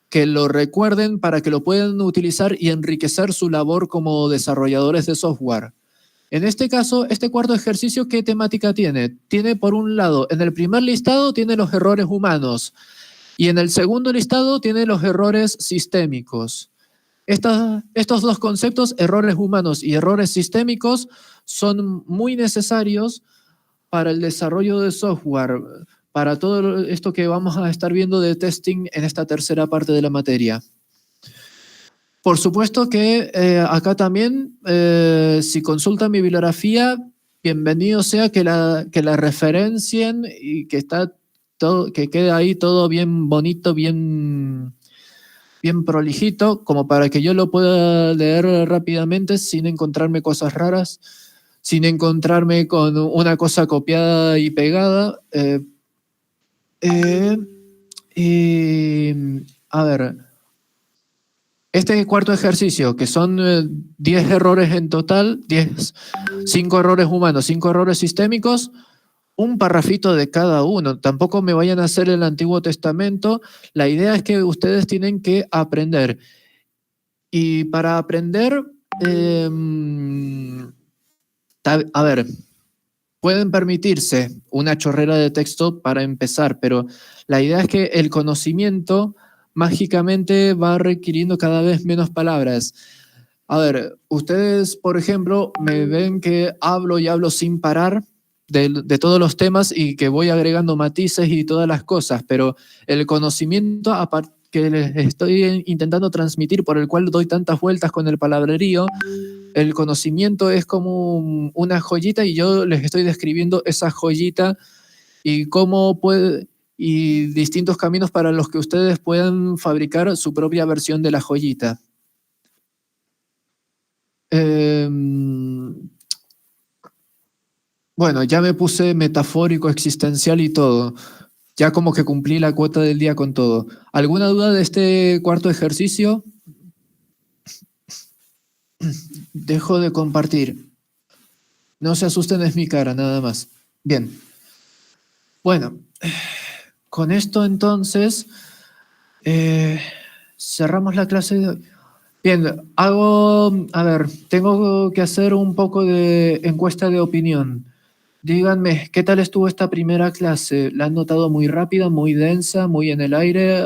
que lo recuerden para que lo puedan utilizar y enriquecer su labor como desarrolladores de software. En este caso, este cuarto ejercicio, ¿qué temática tiene? Tiene, por un lado, en el primer listado tiene los errores humanos. Y en el segundo listado tiene los errores sistémicos. Estos 2 conceptos, errores humanos y errores sistémicos, son muy necesarios para el desarrollo de software, para todo esto que vamos a estar viendo de testing en esta tercera parte de la materia. Por supuesto que acá también, si consultan mi bibliografía, bienvenido sea que la referencien y que quede ahí todo bien bonito, bien prolijito, como para que yo lo pueda leer rápidamente sin encontrarme cosas raras, sin encontrarme con una cosa copiada y pegada. A ver, este cuarto ejercicio, que son 10 errores en total, 5 errores humanos, 5 errores sistémicos, un parrafito de cada uno. Tampoco me vayan a hacer el Antiguo Testamento. La idea es que ustedes tienen que aprender. Y para aprender, a ver, pueden permitirse una chorrera de texto para empezar, pero la idea es que el conocimiento mágicamente va requiriendo cada vez menos palabras. A ver, ustedes, por ejemplo, me ven que hablo y hablo sin parar de todos los temas y que voy agregando matices y todas las cosas, pero el conocimiento que les estoy intentando transmitir, por el cual doy tantas vueltas con el palabrerío, el conocimiento es como una joyita y yo les estoy describiendo esa joyita y y distintos caminos para los que ustedes puedan fabricar su propia versión de la joyita. Bueno, ya me puse metafórico, existencial y todo. Ya como que cumplí la cuota del día con todo. ¿Alguna duda de este cuarto ejercicio? Dejo de compartir. No se asusten, es mi cara, nada más. Bien. Bueno, con esto entonces cerramos la clase de hoy. Bien, tengo que hacer un poco de encuesta de opinión. Díganme, ¿qué tal estuvo esta primera clase? ¿La han notado muy rápida, muy densa, muy en el aire?